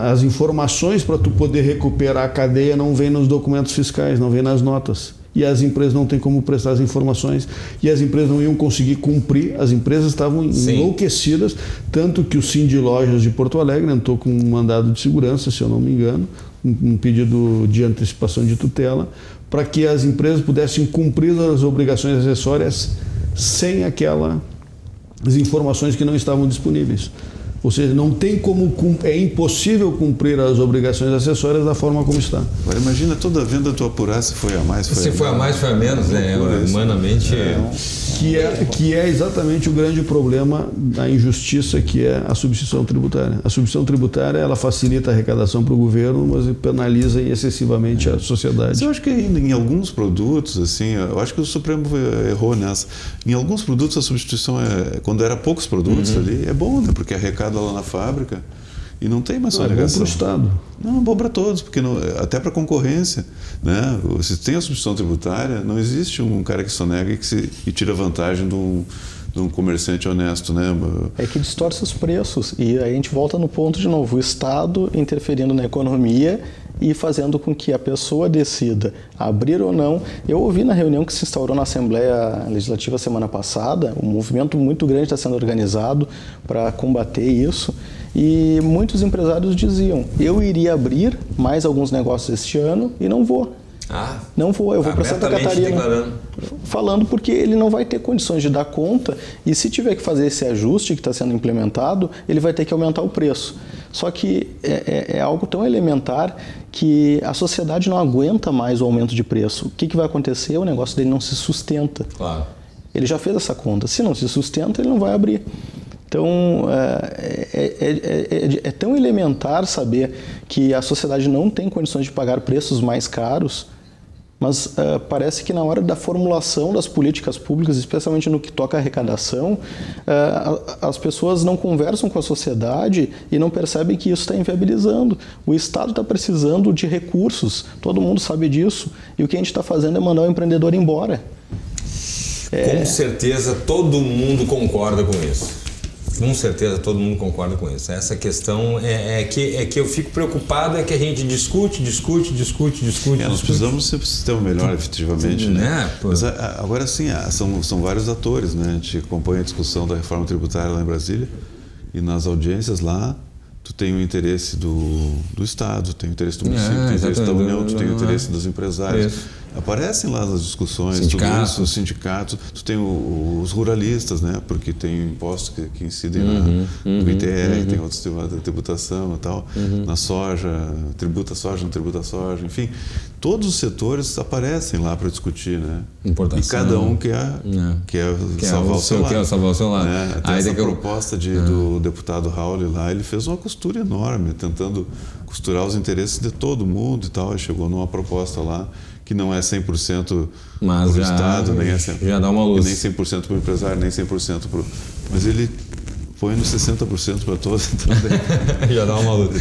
as informações para tu poder recuperar a cadeia, não vem nos documentos fiscais, não vem nas notas. E as empresas não têm como prestar as informações e as empresas não iam conseguir cumprir. As empresas estavam enlouquecidas, tanto que o Sindi Lojas de Porto Alegre entrou com um mandado de segurança, se eu não me engano, um pedido de antecipação de tutela, para que as empresas pudessem cumprir as obrigações acessórias sem aquelas informações que não estavam disponíveis. Ou seja, não tem como, é impossível cumprir as obrigações acessórias da forma como está. Agora imagina toda a venda tu apurar se foi a mais, se foi a mais, foi a menos, né? Humanamente. Que é exatamente o grande problema da injustiça, que é a substituição tributária. A substituição tributária, ela facilita a arrecadação para o governo, mas penaliza excessivamente a sociedade. Mas eu acho que em alguns produtos, assim, eu acho que o Supremo errou nessa. Em alguns produtos a substituição quando era poucos produtos ali, é bom, né? Porque arrecada lá na fábrica e não tem mais sonegação. É bom para o Estado. Não, é bom para todos, porque até para a concorrência, né? Se tem a substituição tributária, não existe um cara que sonega e tira vantagem de um comerciante honesto, né? É que distorce os preços e aí a gente volta no ponto de novo, o Estado interferindo na economia e fazendo com que a pessoa decida abrir ou não. Eu ouvi na reunião que se instaurou na Assembleia Legislativa semana passada, um movimento muito grande está sendo organizado para combater isso, e muitos empresários diziam, eu iria abrir mais alguns negócios este ano e não vou. Não vou, eu vou para Santa Catarina. Declarando. Falando porque ele não vai ter condições de dar conta e se tiver que fazer esse ajuste que está sendo implementado, ele vai ter que aumentar o preço. Só que é algo tão elementar que a sociedade não aguenta mais o aumento de preço. O que vai acontecer? O negócio dele não se sustenta. Claro. Ele já fez essa conta. Se não se sustenta, ele não vai abrir. Então, é tão elementar saber que a sociedade não tem condições de pagar preços mais caros, mas parece que na hora da formulação das políticas públicas, especialmente no que toca à arrecadação, as pessoas não conversam com a sociedade e não percebem que isso está inviabilizando. O Estado está precisando de recursos, todo mundo sabe disso, e o que a gente está fazendo é mandar o empreendedor embora. Com certeza todo mundo concorda com isso. Com certeza todo mundo concorda com isso. Essa questão é que eu fico preocupado, é que a gente discute. Nós precisamos ser um sistema melhor, efetivamente, né? Mas agora sim, são vários atores, né? A gente acompanha a discussão da reforma tributária lá em Brasília e nas audiências lá, tu tem o interesse do Estado, tem o interesse do município, tem o interesse da União, tu tem o interesse dos empresários. Aparecem lá nas discussões, os sindicatos, tu tem os ruralistas, né? Porque tem impostos que incidem no ITR, tem outros temas da tributação e tal, na soja, tributa soja, não tributa soja, enfim. Todos os setores aparecem lá para discutir, né? Importação. E cada um quer salvar o seu lado. Quer salvar o seu lado. Né? Até essa proposta do deputado Raul lá, ele fez uma costura enorme, tentando costurar os interesses de todo mundo e tal. Ele chegou numa proposta lá que não é 100% para o Estado, nem é 100%, já dá uma luz. Nem 100% para o empresário, nem 100% para o... Mas ele põe no 60% para todos. Então já dá uma luta.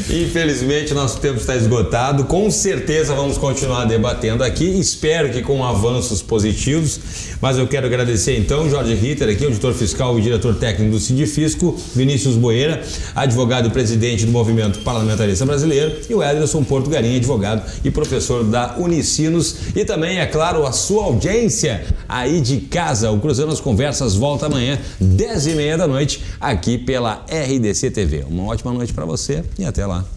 Infelizmente, nosso tempo está esgotado. Com certeza vamos continuar debatendo aqui. Espero que com avanços positivos. Mas eu quero agradecer então Jorge Ritter, aqui, auditor fiscal e diretor técnico do Sidfisco, Vinícius Boeira, advogado e presidente do Movimento Parlamentarista Brasileiro, e o Ederson Porto Garim, advogado e professor da Unicinos. E também, é claro, a sua audiência aí de casa. O Cruzando as Conversas volta amanhã, 10h30 da noite, aqui pela RDC TV. Uma ótima noite para você e até lá.